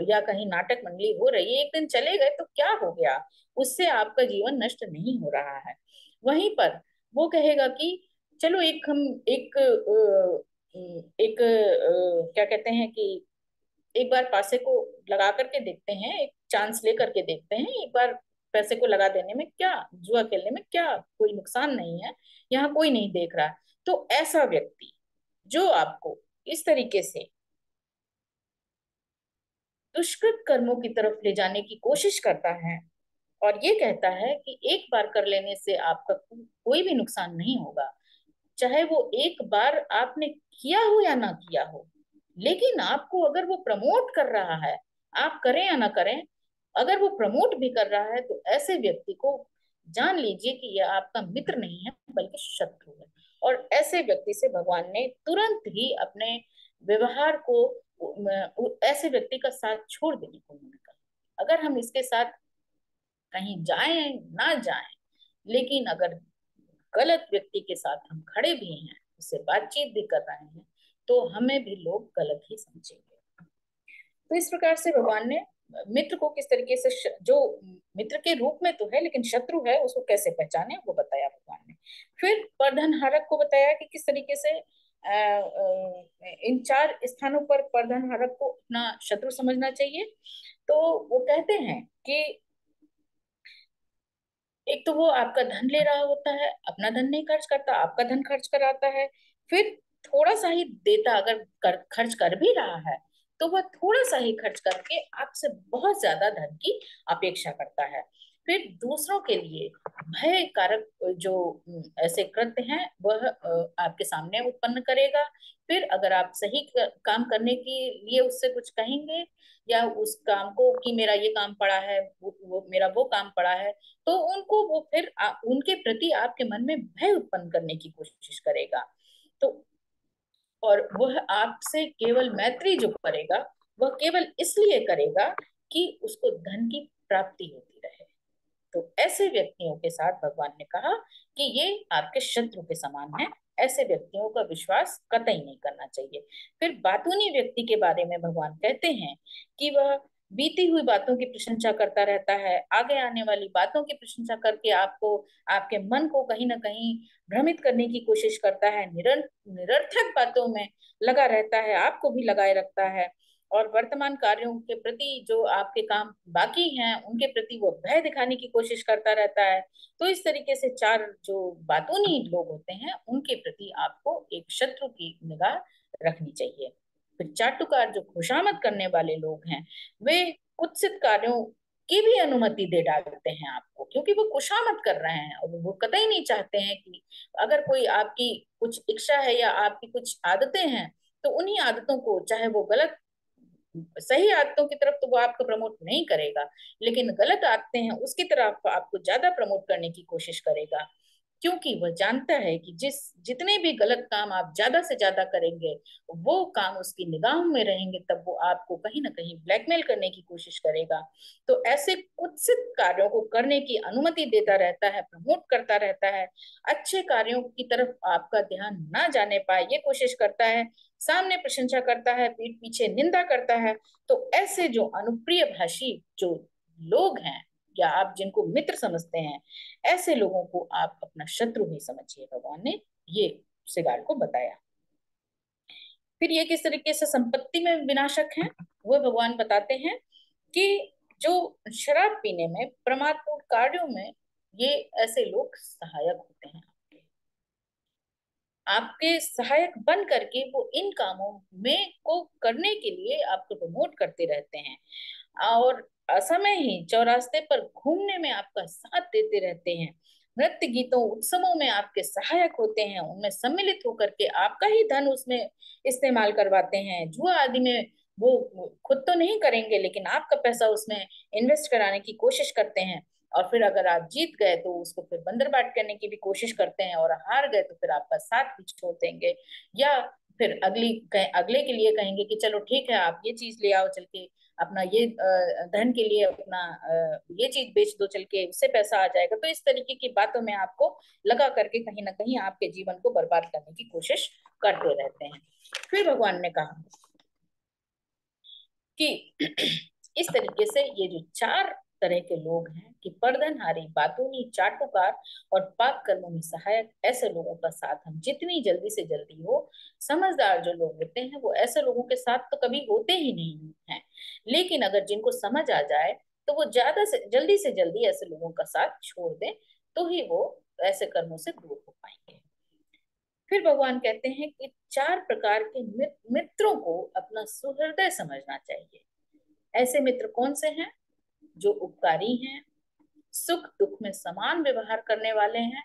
A: या कहीं नाटक मंडली हो रही है, एक दिन चले गए तो क्या हो गया, उससे आपका जीवन नष्ट नहीं हो रहा है। वहीं पर वो कहेगा कि चलो एक हम क्या कहते हैं कि एक बार पैसे को लगा करके देखते हैं, एक चांस ले करके देखते हैं, एक बार पैसे को लगा देने में क्या, जुआ खेलने में क्या, कोई नुकसान नहीं है, यहाँ कोई नहीं देख रहा। तो ऐसा व्यक्ति जो आपको इस तरीके से दुष्कृत कर्मों की तरफ ले जाने की कोशिश करता है और ये कहता है कि एक बार कर लेने से आपका कोई भी नुकसान नहीं होगा, चाहे वो एक बार आपने किया हो या ना किया हो, लेकिन आपको अगर वो प्रमोट कर रहा है, आप करें या ना करें, अगर वो प्रमोट भी कर रहा है तो ऐसे व्यक्ति को जान लीजिए कि यह आपका मित्र नहीं है बल्कि शत्रु है। और ऐसे व्यक्ति से भगवान ने तुरंत ही अपने व्यवहार को ऐसे व्यक्ति का साथ छोड़ देने को उन्होंने कहा। अगर हम इसके साथ कहीं जाएं ना जाएं, लेकिन अगर गलत व्यक्ति के साथ हम खड़े भी हैं, उससे बातचीत भी कर रहे हैं, तो हमें भी लोग गलत ही समझेंगे। तो इस प्रकार से भगवान ने मित्र को किस तरीके से जो मित्र के रूप में तो है लेकिन शत्रु है, उसको कैसे पहचाने वो बताया भगवान ने। फिर परधन को बताया कि किस तरीके से इन 4 स्थानों पर परधन को अपना शत्रु समझना चाहिए। तो वो कहते हैं कि एक तो वो आपका धन ले रहा होता है, अपना धन नहीं खर्च करता, आपका धन खर्च कराता है। फिर थोड़ा सा ही देता, अगर खर्च कर भी रहा है तो वह थोड़ा सा ही खर्च करके आपसे बहुत ज्यादा धन की अपेक्षा करता है। फिर दूसरों के लिए भय कारक जो ऐसे कृत्य हैं वह आपके सामने उत्पन्न करेगा। फिर अगर आप सही काम करने के लिए उससे कुछ कहेंगे या उस काम को कि मेरा ये काम पड़ा है, वो मेरा वो काम पड़ा है, तो उनको वो फिर उनके प्रति आपके मन में भय उत्पन्न करने की कोशिश करेगा। तो और वह आपसे केवल मैत्री जो करेगा वह केवल इसलिए करेगा कि उसको धन की प्राप्ति होती रहे। तो ऐसे व्यक्तियों के साथ भगवान ने कहा कि ये आपके शत्रु के समान है, ऐसे व्यक्तियों का विश्वास कतई नहीं करना चाहिए। फिर बातूनी व्यक्ति के बारे में भगवान कहते हैं कि वह बीती हुई बातों की प्रशंसा करता रहता है, आगे आने वाली बातों की प्रशंसा करके आपको, आपके मन को कहीं ना कहीं भ्रमित करने की कोशिश करता है, निरर्थक बातों में लगा रहता है, आपको भी लगाए रखता है। और वर्तमान कार्यों के प्रति जो आपके काम बाकी हैं उनके प्रति वो भय दिखाने की कोशिश करता रहता है। तो इस तरीके से 4 जो बातूनी लोग होते हैं उनके प्रति आपको एक शत्रु की निगाह रखनी चाहिए। फिर चाटुकार जो खुशामद करने वाले लोग हैं, वे कुत्सित कार्यों की भी अनुमति दे डालते हैं आपको, क्योंकि वो खुशामद कर रहे हैं और वो कतई नहीं चाहते हैं कि अगर कोई आपकी कुछ इच्छा है या आपकी कुछ आदतें हैं तो उन्हीं आदतों को, चाहे वो गलत, सही आदतों की तरफ तो वो आपको प्रमोट नहीं करेगा, लेकिन गलत आदतें हैं उसकी तरफ आपको ज्यादा प्रमोट करने की कोशिश करेगा। क्योंकि वह जानता है कि जितने भी गलत काम आप ज्यादा से ज्यादा करेंगे, वो काम उसकी निगाहों में रहेंगे, तब वो आपको कहीं ना कहीं ब्लैकमेल करने की कोशिश करेगा। तो ऐसे कुत्सित कार्यों को करने की अनुमति देता रहता है, प्रमोट करता रहता है, अच्छे कार्यों की तरफ आपका ध्यान ना जाने पाए ये कोशिश करता है, सामने प्रशंसा करता है, पीठ पीछे निंदा करता है। तो ऐसे जो अनुप्रिय भाषी जो लोग हैं या आप जिनको मित्र समझते हैं, ऐसे लोगों को आप अपना शत्रु ही समझिए, भगवान ने ये सिगार को बताया। फिर ये किस तरीके से संपत्ति में विनाशक है वो भगवान बताते हैं कि जो शराब पीने में, प्रमादपूर्ण कार्यों में, ये ऐसे लोग सहायक होते हैं, आपके सहायक बन करके वो इन कामों में को करने के लिए आपको प्रमोट करते रहते हैं और असमय ही चौरास्ते पर घूमने में आपका साथ देते रहते हैं, नृत्य गीतों उत्सवों में आपके सहायक होते हैं, उनमें सम्मिलित होकर के आपका ही धन उसमें इस्तेमाल करवाते हैं, जुआ आदि में वो खुद तो नहीं करेंगे लेकिन आपका पैसा उसमें इन्वेस्ट कराने की कोशिश करते हैं। और फिर अगर आप जीत गए तो उसको फिर बंदरबाट करने की भी कोशिश करते हैं और हार गए तो फिर आपका साथ भी छोड़ देंगे। या फिर अगले के लिए कहेंगे कि चलो ठीक है, आप ये चीज ले आओ चल के, अपना ये धन के लिए अपना ये चीज बेच दो चल के, उससे पैसा आ जाएगा। तो इस तरीके की बातों में आपको लगा करके कहीं ना कहीं आपके जीवन को बर्बाद करने की कोशिश करते रहते हैं। फिर भगवान ने कहा कि इस तरीके से ये जो चार तरह के लोग हैं कि परधनहारी, बातूनी, चाटुकार और पाप कर्मों में सहायक, ऐसे लोगों का साथ हम जितनी जल्दी से जल्दी हो, समझदार जो लोग होते हैं वो ऐसे लोगों के साथ तो कभी होते ही नहीं हैं, लेकिन अगर जिनको समझ आ जाए तो वो ज्यादा से जल्दी ऐसे लोगों का साथ छोड़ दें, तो ही वो ऐसे कर्मों से दूर हो पाएंगे। फिर भगवान कहते हैं कि चार प्रकार के मित्रों को अपना सुहृदय समझना चाहिए। ऐसे मित्र कौन से हैं? जो उपकारी हैं, सुख दुख में समान व्यवहार करने वाले हैं,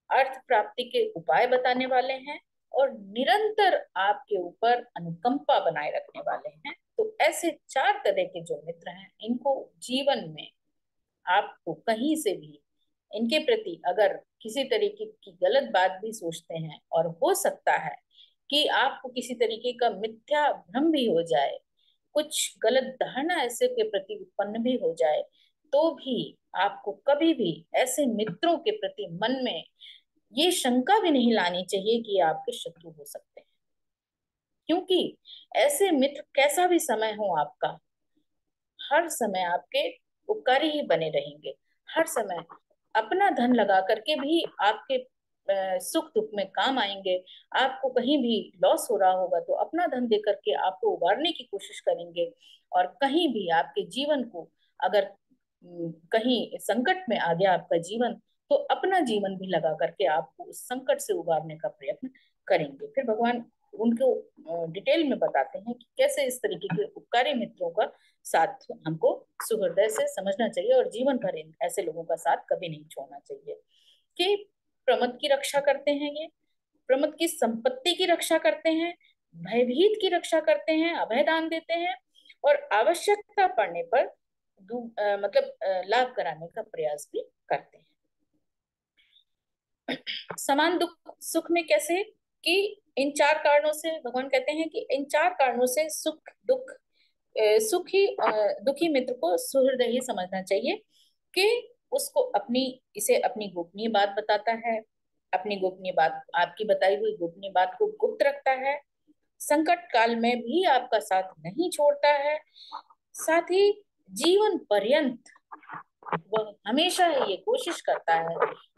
A: अर्थ प्राप्ति के उपाय बताने वाले हैं, और निरंतर आपके ऊपर अनुकंपा बनाए रखने वाले हैं। तो ऐसे चार तरह के जो मित्र हैं, इनको जीवन में आपको कहीं से भी इनके प्रति अगर किसी तरीके की गलत बात भी सोचते हैं, और हो सकता है कि आपको किसी तरीके का मिथ्या भ्रम भी हो जाए, कुछ गलत धारणा ऐसे के प्रति उत्पन्न भी हो जाए, तो भी आपको कभी भी ऐसे मित्रों के प्रति मन में ये शंका भी नहीं लानी चाहिए कि ये आपके शत्रु हो सकते हैं। क्योंकि ऐसे मित्र कैसा भी समय हो आपका, हर समय आपके उपकारी ही बने रहेंगे। हर समय अपना धन लगा करके भी आपके सुख दुख में काम आएंगे। आपको कहीं भी लॉस हो रहा होगा तो अपना धन दे करके आपको उबारने की कोशिश करेंगे। और कहीं भी आपके जीवन को अगर कहीं संकट में आ गया आपका जीवन, तो अपना जीवन भी लगा करके आपको उस संकट से उबारने का प्रयत्न करेंगे। फिर भगवान उनको डिटेल में बताते हैं कि कैसे इस तरीके के उपकारी मित्रों का साथ हमको सुहृदय से समझना चाहिए, और जीवन भर ऐसे लोगों का साथ कभी नहीं छोड़ना चाहिए। कि प्रमद की रक्षा करते हैं, ये प्रमद की संपत्ति की रक्षा करते हैं, भयभीत की रक्षा करते हैं, अभय दान देते हैं, और आवश्यकता पड़ने पर लाभ कराने का प्रयास भी करते हैं। समान दुख सुख में कैसे? कि इन चार कारणों से भगवान कहते हैं कि इन चार कारणों से सुख दुख सुखी दुखी मित्र को सुहृदय ही समझना चाहिए। कि उसको इसे अपनी गोपनीय बात बताता है, अपनी गोपनीय बात, आपकी बताई हुई गोपनीय बात को गुप्त रखता है, संकट काल में भी आपका साथ नहीं छोड़ता है, साथ ही जीवन पर्यंत वह हमेशा ये कोशिश करता है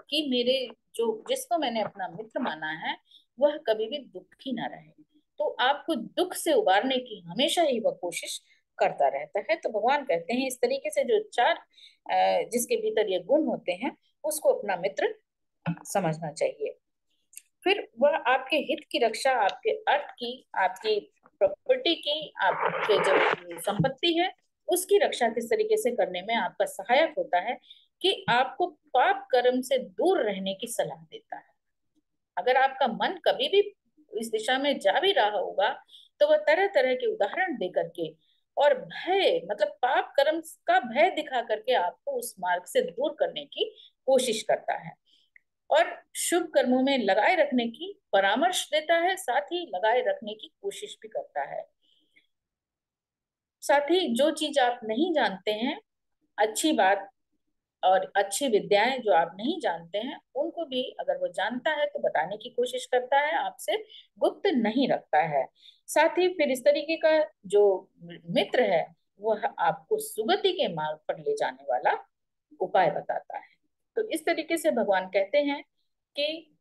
A: कि मेरे जो जिसको मैंने अपना मित्र माना है वह कभी भी दुखी ना रहे। तो आपको दुख से उबारने की हमेशा ही वह कोशिश करता रहता है। तो भगवान कहते हैं इस तरीके से जो चार जिसके भीतर ये गुण होते हैं, उसको अपना मित्र समझना चाहिए। फिर वह आपके हित की रक्षा, आपके अर्थ की, आपकी प्रॉपर्टी की, आपके जो संपत्ति है उसकी रक्षा किस तरीके से करने में आपका सहायक होता है, कि आपको पाप कर्म से दूर रहने की सलाह देता है। अगर आपका मन कभी भी इस दिशा में जा भी रहा होगा, तो वह तरह तरह के उदाहरण दे करके और भय पाप कर्म का भय दिखा करके आपको उस मार्ग से दूर करने की कोशिश करता है, और शुभ कर्मों में लगाए रखने की परामर्श देता है, साथ ही लगाए रखने की कोशिश भी करता है। साथ ही जो चीज आप नहीं जानते हैं, अच्छी बात और अच्छी विद्याएं जो आप नहीं जानते हैं, उनको भी अगर वो जानता है तो बताने की कोशिश करता है, आपसे गुप्त नहीं रखता है। साथ ही फिर इस तरीके का जो मित्र है, वह आपको सुगति के मार्ग पर ले जाने वाला उपाय बताता है। तो इस तरीके से भगवान कहते हैं कि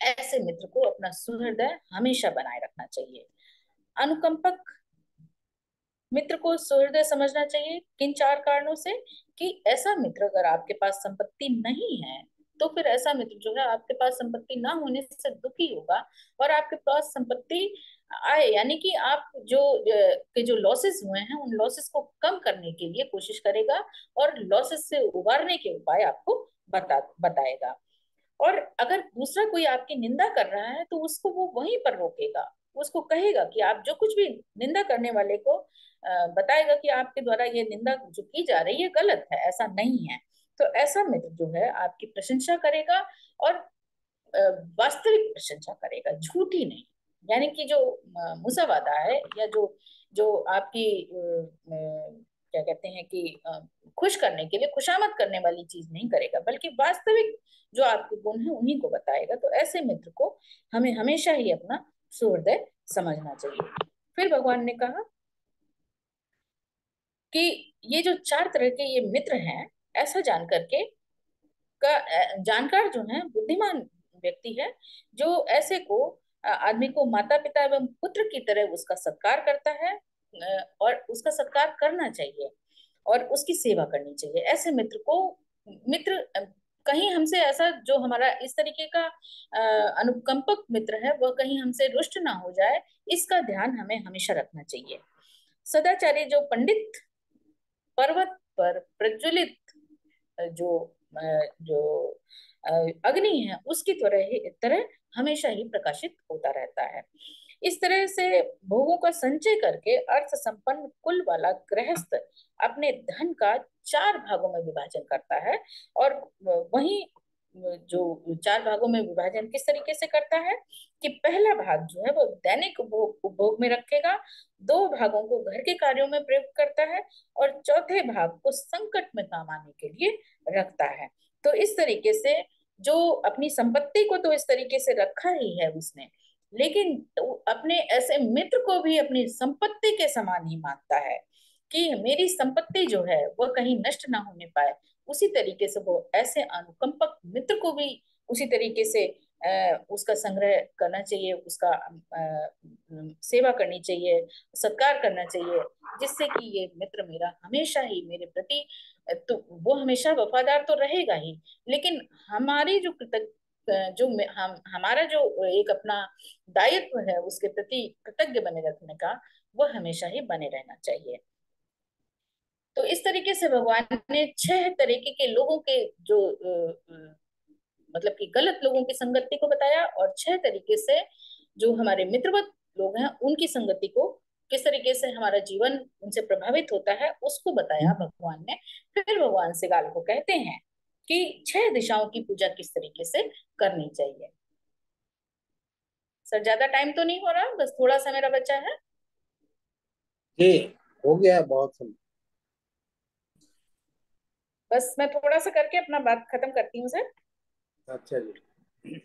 A: ऐसे मित्र को अपना सुहृदय हमेशा बनाए रखना चाहिए। अनुकंपक मित्र को सुहृदय समझना चाहिए किन चार कारणों से? कि ऐसा मित्र अगर आपके पास संपत्ति नहीं है, तो फिर ऐसा मित्र जो है आपके पास संपत्ति ना होने से दुखी होगा, और आपके पास संपत्ति आए यानी कि आप जो लॉसेस हुए हैं उन लॉसेस को कम करने के लिए कोशिश करेगा, और लॉसेस से उबारने के उपाय आपको बताएगा। और अगर दूसरा कोई आपकी निंदा कर रहा है तो उसको वो वहीं पर रोकेगा, उसको कहेगा कि आप जो कुछ भी निंदा करने वाले को बताएगा कि आपके द्वारा ये निंदा जो की जा रही है गलत है, ऐसा नहीं है। तो ऐसा मित्र जो है आपकी प्रशंसा करेगा, और वास्तविक प्रशंसा करेगा, झूठी नहीं। यानी कि जो मुसावादा है, या जो जो आपकी क्या कहते हैं कि खुश करने के लिए खुशामद करने वाली चीज नहीं करेगा, बल्कि वास्तविक जो आपके गुण है उन्हीं को बताएगा। तो ऐसे मित्र को हमें हमेशा ही अपना सुहृदय समझना चाहिए। फिर भगवान ने कहा कि ये जो चार तरह के ये मित्र हैं, ऐसा जान करके जानकार जो है, बुद्धिमान व्यक्ति है, जो ऐसे को आदमी को माता पिता एवं पुत्र की तरह उसका सत्कार करता है, और उसका सत्कार करना चाहिए और उसकी सेवा करनी चाहिए। ऐसे मित्र को मित्र कहीं हमसे ऐसा जो हमारा इस तरीके का अनुकंपक मित्र है, वह कहीं हमसे रुष्ट ना हो जाए, इसका ध्यान हमें हमेशा रखना चाहिए। सदाचारी जो पंडित पर्वत पर प्रज्वलित जो जो अग्नि है, उसकी तरह हमेशा ही प्रकाशित होता रहता है। इस तरह से भोगों का संचय करके अर्थ संपन्न कुल वाला गृहस्थ अपने धन का चार भागों में विभाजन करता है। और वही जो चार भागों में विभाजन किस तरीके से करता है कि पहला भाग जो है वो दैनिक उपभोग में रखेगा, दो भागों को घर के कार्यों में प्रयोग करता है, और चौथे भाग को संकट में काम आने के लिए रखता है। तो इस तरीके से जो अपनी संपत्ति को तो इस तरीके से रखा ही है उसने, लेकिन तो अपने ऐसे मित्र को भी अपनी संपत्ति के समान ही मानता है कि मेरी संपत्ति जो है वह कहीं नष्ट ना होने पाए। उसी तरीके से वो ऐसे अनुकंपक मित्र को भी उसी तरीके से उसका संग्रह करना चाहिए, उसका सेवा करनी चाहिए, सत्कार करना चाहिए, जिससे कि ये मित्र मेरा हमेशा ही मेरे प्रति तो वो हमेशा वफादार तो रहेगा ही, लेकिन हमारी जो जो हम हमारा जो एक अपना दायित्व है उसके प्रति कृतज्ञ बने रखने का, वो हमेशा ही बने रहना चाहिए। तो इस तरीके से भगवान ने छह तरीके के लोगों के जो मतलब कि गलत लोगों की संगति को बताया, और छह तरीके से जो हमारे मित्रवत लोग हैं उनकी संगति को किस तरीके से हमारा जीवन उनसे प्रभावित होता है उसको बताया भगवान ने। फिर भगवान श्रीगाल को कहते हैं कि छह दिशाओं की पूजा किस तरीके से करनी चाहिए। सर ज्यादा टाइम तो नहीं हो रहा, बस थोड़ा सा मेरा बचा है।
C: जी, हो गया बहुत समय।
A: बस मैं थोड़ा सा करके अपना बात खत्म करती हूँ सर।
C: अच्छा जी।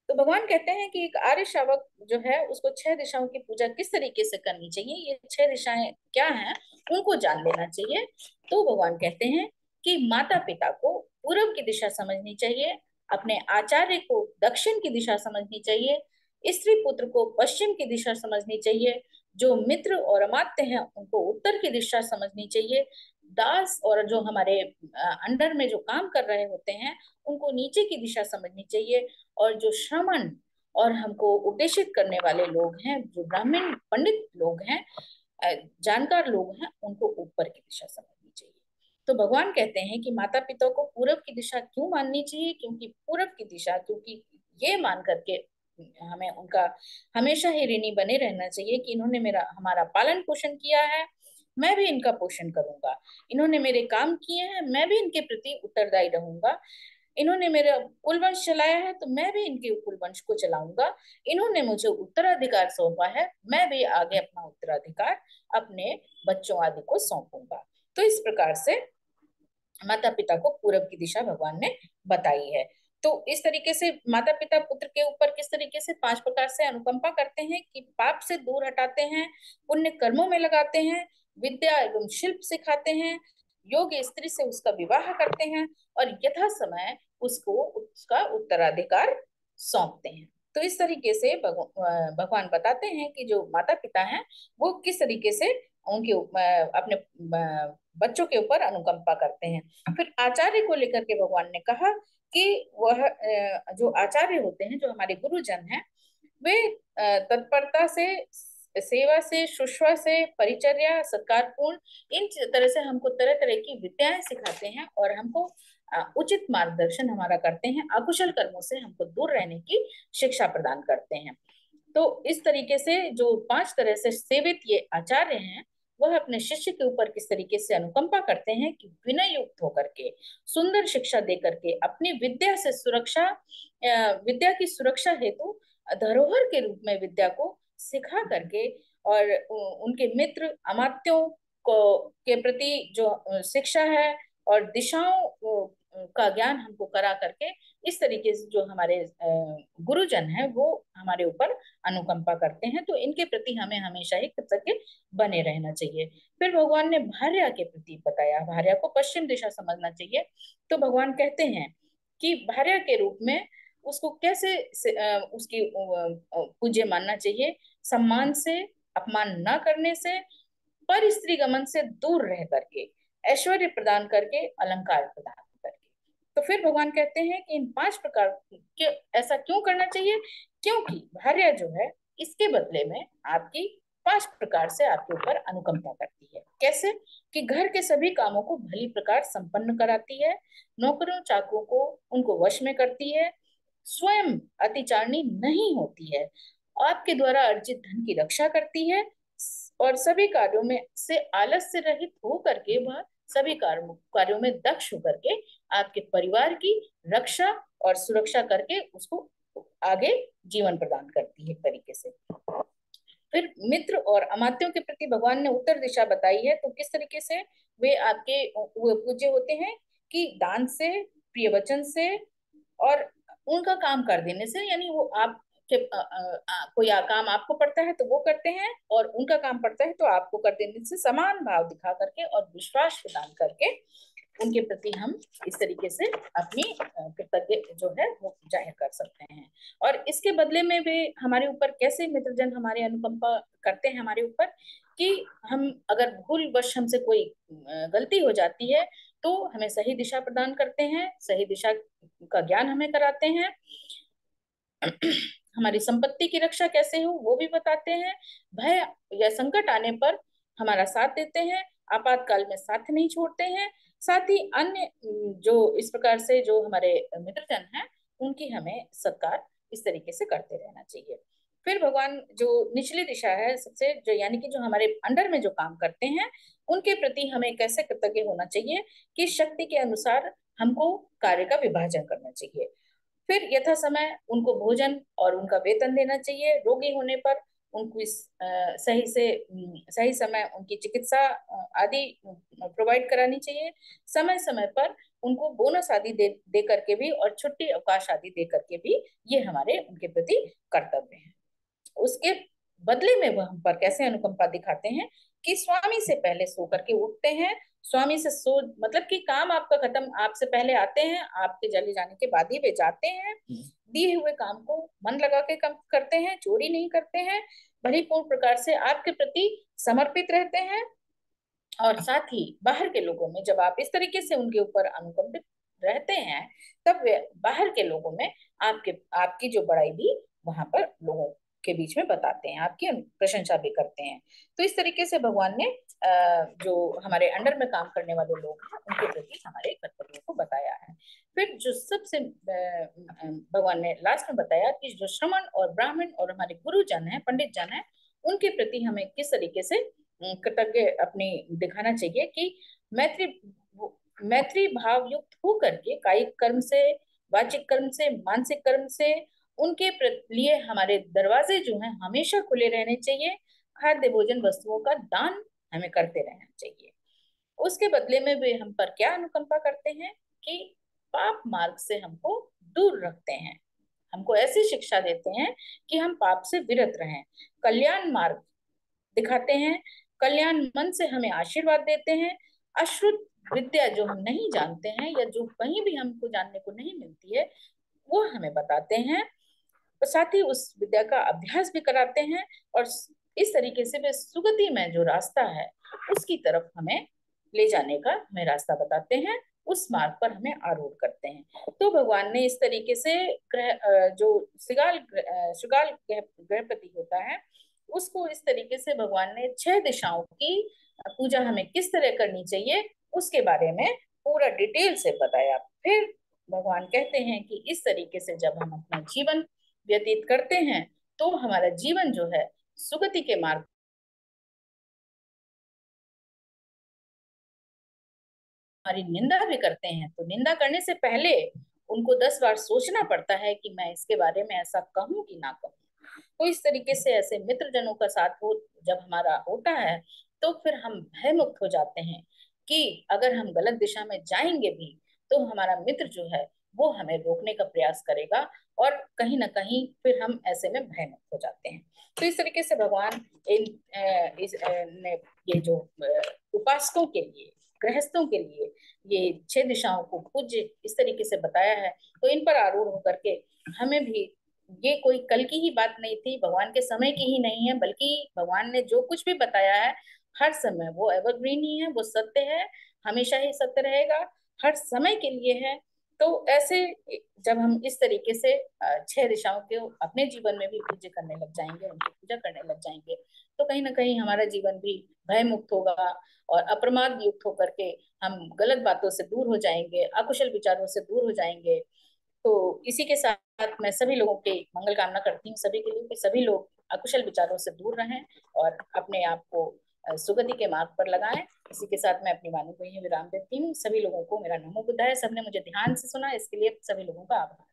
A: तो भगवान कहते हैं कि एक आर्य श्रावक जो है उसको छह दिशाओं की पूजा किस तरीके से करनी चाहिए, ये छह दिशाएं क्या हैं उनको जान लेना चाहिए। तो भगवान कहते हैं कि माता पिता को पूर्व की दिशा समझनी चाहिए, अपने आचार्य को दक्षिण की दिशा समझनी चाहिए, स्त्री पुत्र को पश्चिम की दिशा समझनी चाहिए, जो मित्र और अमात्य हैं उनको उत्तर की दिशा समझनी चाहिए, दास और जो हमारे अंडर में जो काम कर रहे होते हैं उनको नीचे की दिशा समझनी चाहिए, और जो श्रमण और हमको उपदेशित करने वाले लोग हैं, जो ब्राह्मण पंडित लोग हैं, जानकार लोग हैं, उनको ऊपर की दिशा समझनी चाहिए। तो भगवान कहते हैं कि माता पिता को पूरब की दिशा क्यों माननी चाहिए, क्योंकि पूरब की दिशा, क्योंकि ये मान करके हमें उनका हमेशा ही ऋणी बने रहना चाहिए कि इन्होंने मेरा हमारा पालन पोषण किया है, मैं भी इनका पोषण करूंगा। इन्होंने मेरे काम किए हैं, मैं भी इनके प्रति उत्तरदायी रहूंगा। इन्होंने मेरा कुलवंश चलाया है तो मैं भी इनके कुलवंश को चलाऊंगा। इन्होंने मुझे उत्तराधिकार सौंपा है, मैं भी आगे अपना उत्तराधिकार अपने बच्चों आदि को सौंपूंगा। तो इस प्रकार से माता पिता को पूरब की दिशा भगवान ने बताई है। तो इस तरीके से माता पिता पुत्र के ऊपर किस तरीके से पांच प्रकार से अनुकंपा करते हैं कि पाप से दूर हटाते हैं, पुण्य कर्मों में लगाते हैं, विद्या एवं शिल्प सिखाते हैं, योग्य स्त्री से उसका विवाह करते हैं, और यथा समय उसको उसका उत्तराधिकार सौंपते हैं। तो इस तरीके से भगवान बताते हैं कि जो माता पिता हैं वो किस तरीके से उनके अपने बच्चों के ऊपर अनुकंपा करते हैं। फिर आचार्य को लेकर के भगवान ने कहा कि वह जो आचार्य होते हैं, जो हमारे गुरुजन हैं, वे तत्परता से, सेवा से, शुश्रूषा से, परिचर्या, सत्कारपूर्ण, इन तरह से हमको तरह तरह की विद्याएं सिखाते हैं, और हमको उचित मार्गदर्शन हमारा करते हैं, अकुशल कर्मों से हमको दूर रहने की शिक्षा प्रदान करते हैं। तो इस तरीके से जो पांच तरह से सेवित ये आचार्य हैं वह अपने शिष्य के ऊपर किस तरीके से अनुकंपा करते हैं कि विनय युक्त होकर के, सुंदर शिक्षा दे करके, अपनी विद्या से सुरक्षा, विद्या की सुरक्षा हेतु धरोहर के रूप में विद्या को सिखा करके, और उनके मित्र अमात्यों को के प्रति जो शिक्षा है और दिशाओं का ज्ञान हमको करा करके, इस तरीके से जो हमारे गुरुजन हैं वो हमारे ऊपर अनुकंपा करते हैं, तो इनके प्रति हमें हमेशा ही कृतज्ञ बने रहना चाहिए। फिर भगवान ने भार्या के प्रति बताया, भार्या को पश्चिम दिशा समझना चाहिए। तो भगवान कहते हैं कि भार्या के रूप में उसको कैसे उसकी पूज्य मानना चाहिए, सम्मान से, अपमान न करने से, पर स्त्री गमन से दूर रह करके, ऐश्वर्य प्रदान करके, अलंकार प्रदान करके। तो फिर भगवान कहते हैं कि इन 5 प्रकार के ऐसा क्यों करना चाहिए, क्योंकि भार्या जो है इसके बदले में आपकी 5 प्रकार से आपके ऊपर अनुकंपा करती है। कैसे? कि घर के सभी कामों को भली प्रकार संपन्न कराती है, नौकरों चाकरों को उनको वश में करती है, स्वयं अतिचारणी नहीं होती है, आपके द्वारा अर्जित धन की रक्षा करती है, और सभी कार्यों में से आलस से रहित हो करके वह सभी कार्यों में दक्ष होकर के आपके परिवार की रक्षा और सुरक्षा करके उसको आगे जीवन प्रदान करती है एक तरीके से। फिर मित्र और अमात्यों के प्रति भगवान ने उत्तर दिशा बताई है, तो किस तरीके से वे आपके वो पूज्य होते हैं कि दान से, प्रिय वचन से, और उनका काम कर देने से, यानी वो आप के कोई काम आपको पड़ता है तो वो करते हैं, और उनका काम पड़ता है तो आपको कर देने से समान भाव दिखा करके और विश्वास प्रदान करके उनके प्रति हम इस तरीके से अपनी कृतज्ञ जो है वो जाहिर कर सकते हैं। और इसके बदले में वे हमारे ऊपर कैसे मित्रजन हमारे अनुकंपा करते हैं हमारे ऊपर, कि हम अगर भूलवश हमसे कोई गलती हो जाती है तो हमें सही दिशा प्रदान करते हैं, सही दिशा का ज्ञान हमें कराते हैं, हमारी संपत्ति की रक्षा कैसे हो वो भी बताते हैं, भय या संकट आने पर हमारा साथ देते हैं, आपातकाल में साथ नहीं छोड़ते हैं, साथ ही अन्य जो इस प्रकार से जो हमारे मित्रजन हैं उनकी हमें सत्कार इस तरीके से करते रहना चाहिए। फिर भगवान जो निचली दिशा है सबसे, जो यानी कि जो हमारे अंडर में जो काम करते हैं उनके प्रति हमें कैसे कृतज्ञ होना चाहिए, कि शक्ति के अनुसार हमको कार्य का विभाजन करना चाहिए। फिर यथा समय उनको भोजन और उनका वेतन देना चाहिए, रोगी होने पर उनको इस सही समय उनकी चिकित्सा आदि प्रोवाइड करानी चाहिए, समय समय पर उनको बोनस आदि दे करके भी, और छुट्टी अवकाश आदि दे करके भी ये हमारे उनके प्रति कर्तव्य है। उसके बदले में वह हम पर कैसे अनुकंपा दिखाते हैं, कि स्वामी से पहले सो करके उठते हैं, स्वामी से सो मतलब कि काम आपका खत्म, आपसे पहले आते हैं, आपके चले जाने के बाद ही वे जाते हैं, दिए हुए काम को मन लगा के करते हैं, चोरी नहीं करते हैं, भलीपूर्ण प्रकार से आपके प्रति समर्पित रहते हैं। और साथ ही बाहर के लोगों में जब आप इस तरीके से उनके ऊपर अनुकंपित रहते हैं, तब वे बाहर के लोगों में आपकी जो बड़ाई भी वहां पर लोगों के बीच में बताते हैं, आपकी प्रशंसा भी करते हैं। तो इस तरीके से भगवान ने जो हमारे अंडर में काम करने वाले लोग हैं उनके प्रति हमारे कर्तव्यों को बताया है। फिर जो सबसे भगवान ने लास्ट में बताया कि जो श्रमण और ब्राह्मण और हमारे गुरुजन हैं, पंडित जन हैं, उनके प्रति हमें किस तरीके से कृतज्ञ अपनी दिखाना चाहिए, कि मैत्री भाव युक्त हो करके कायिक कर्म से, वाचिक कर्म से, मानसिक कर्म से उनके लिए हमारे दरवाजे जो हैं हमेशा खुले रहने चाहिए, खाद्य भोजन वस्तुओं का दान हमें करते रहना चाहिए। उसके बदले में वे हम पर क्या अनुकंपा करते हैं, कि पाप मार्ग से हमको दूर रखते हैं, हमको ऐसी शिक्षा देते हैं कि हम पाप से विरत रहें, कल्याण मार्ग दिखाते हैं, कल्याण मन से हमें आशीर्वाद देते हैं, अश्रुत विद्या जो हम नहीं जानते हैं या जो कहीं भी हमको जानने को नहीं मिलती है वो हमें बताते हैं, और साथ ही उस विद्या का अभ्यास भी कराते हैं, और इस तरीके से वे सुगति में जो रास्ता है उसकी तरफ हमें ले जाने का हमें रास्ता बताते हैं, उस मार्ग पर हमें आरूढ़ करते हैं। तो भगवान ने इस तरीके से जो श्रृगाल गृहपति होता है उसको इस तरीके से भगवान ने 6 दिशाओं की पूजा हमें किस तरह करनी चाहिए उसके बारे में पूरा डिटेल से बताया। फिर भगवान कहते हैं कि इस तरीके से जब हम अपना जीवन व्यतीत करते हैं तो हमारा जीवन जो है सुगति के मार्ग हमारी निंदा भी करते हैं तो निंदा करने से पहले उनको 10 बार सोचना पड़ता है कि मैं इसके बारे में ऐसा कहूं कि ना कहूं। तो इस तरीके से ऐसे मित्रजनों का साथ हो जब हमारा होता है तो फिर हम भयमुक्त हो जाते हैं कि अगर हम गलत दिशा में जाएंगे भी तो हमारा मित्र जो है वो हमें रोकने का प्रयास करेगा, और कहीं ना कहीं फिर हम ऐसे में भयमुक्त हो जाते हैं। तो इस तरीके से भगवान ने ये जो उपासकों के लिए, गृहस्थों के लिए ये 6 दिशाओं को पूज्य इस तरीके से बताया है। तो इन पर आरूढ़ होकर के हमें भी, ये कोई कल की ही बात नहीं थी, भगवान के समय की ही नहीं है, बल्कि भगवान ने जो कुछ भी बताया है हर समय वो एवरग्रीन ही है, वो सत्य है, हमेशा ही सत्य रहेगा, हर समय के लिए है। तो ऐसे जब हम इस तरीके से 6 दिशाओं के अपने जीवन में भी पूज्य करने लग जाएंगे, उनकी पूजा करने लग जाएंगे, तो कहीं ना कहीं हमारा जीवन भी भय मुक्त होगा और अप्रमाद युक्त होकर के हम गलत बातों से दूर हो जाएंगे, अकुशल विचारों से दूर हो जाएंगे। तो इसी के साथ मैं सभी लोगों के मंगल कामना करती हूँ, सभी के लिए कि सभी लोग अकुशल विचारों से दूर रहें और अपने आप को सुगति के मार्ग पर लगाएं। इसी के साथ मैं अपनी वाणी को यही विराम देती हूँ। सभी लोगों को मेरा नमो बुद्धाय। सबने मुझे ध्यान से सुना, इसके लिए सभी लोगों का आभार।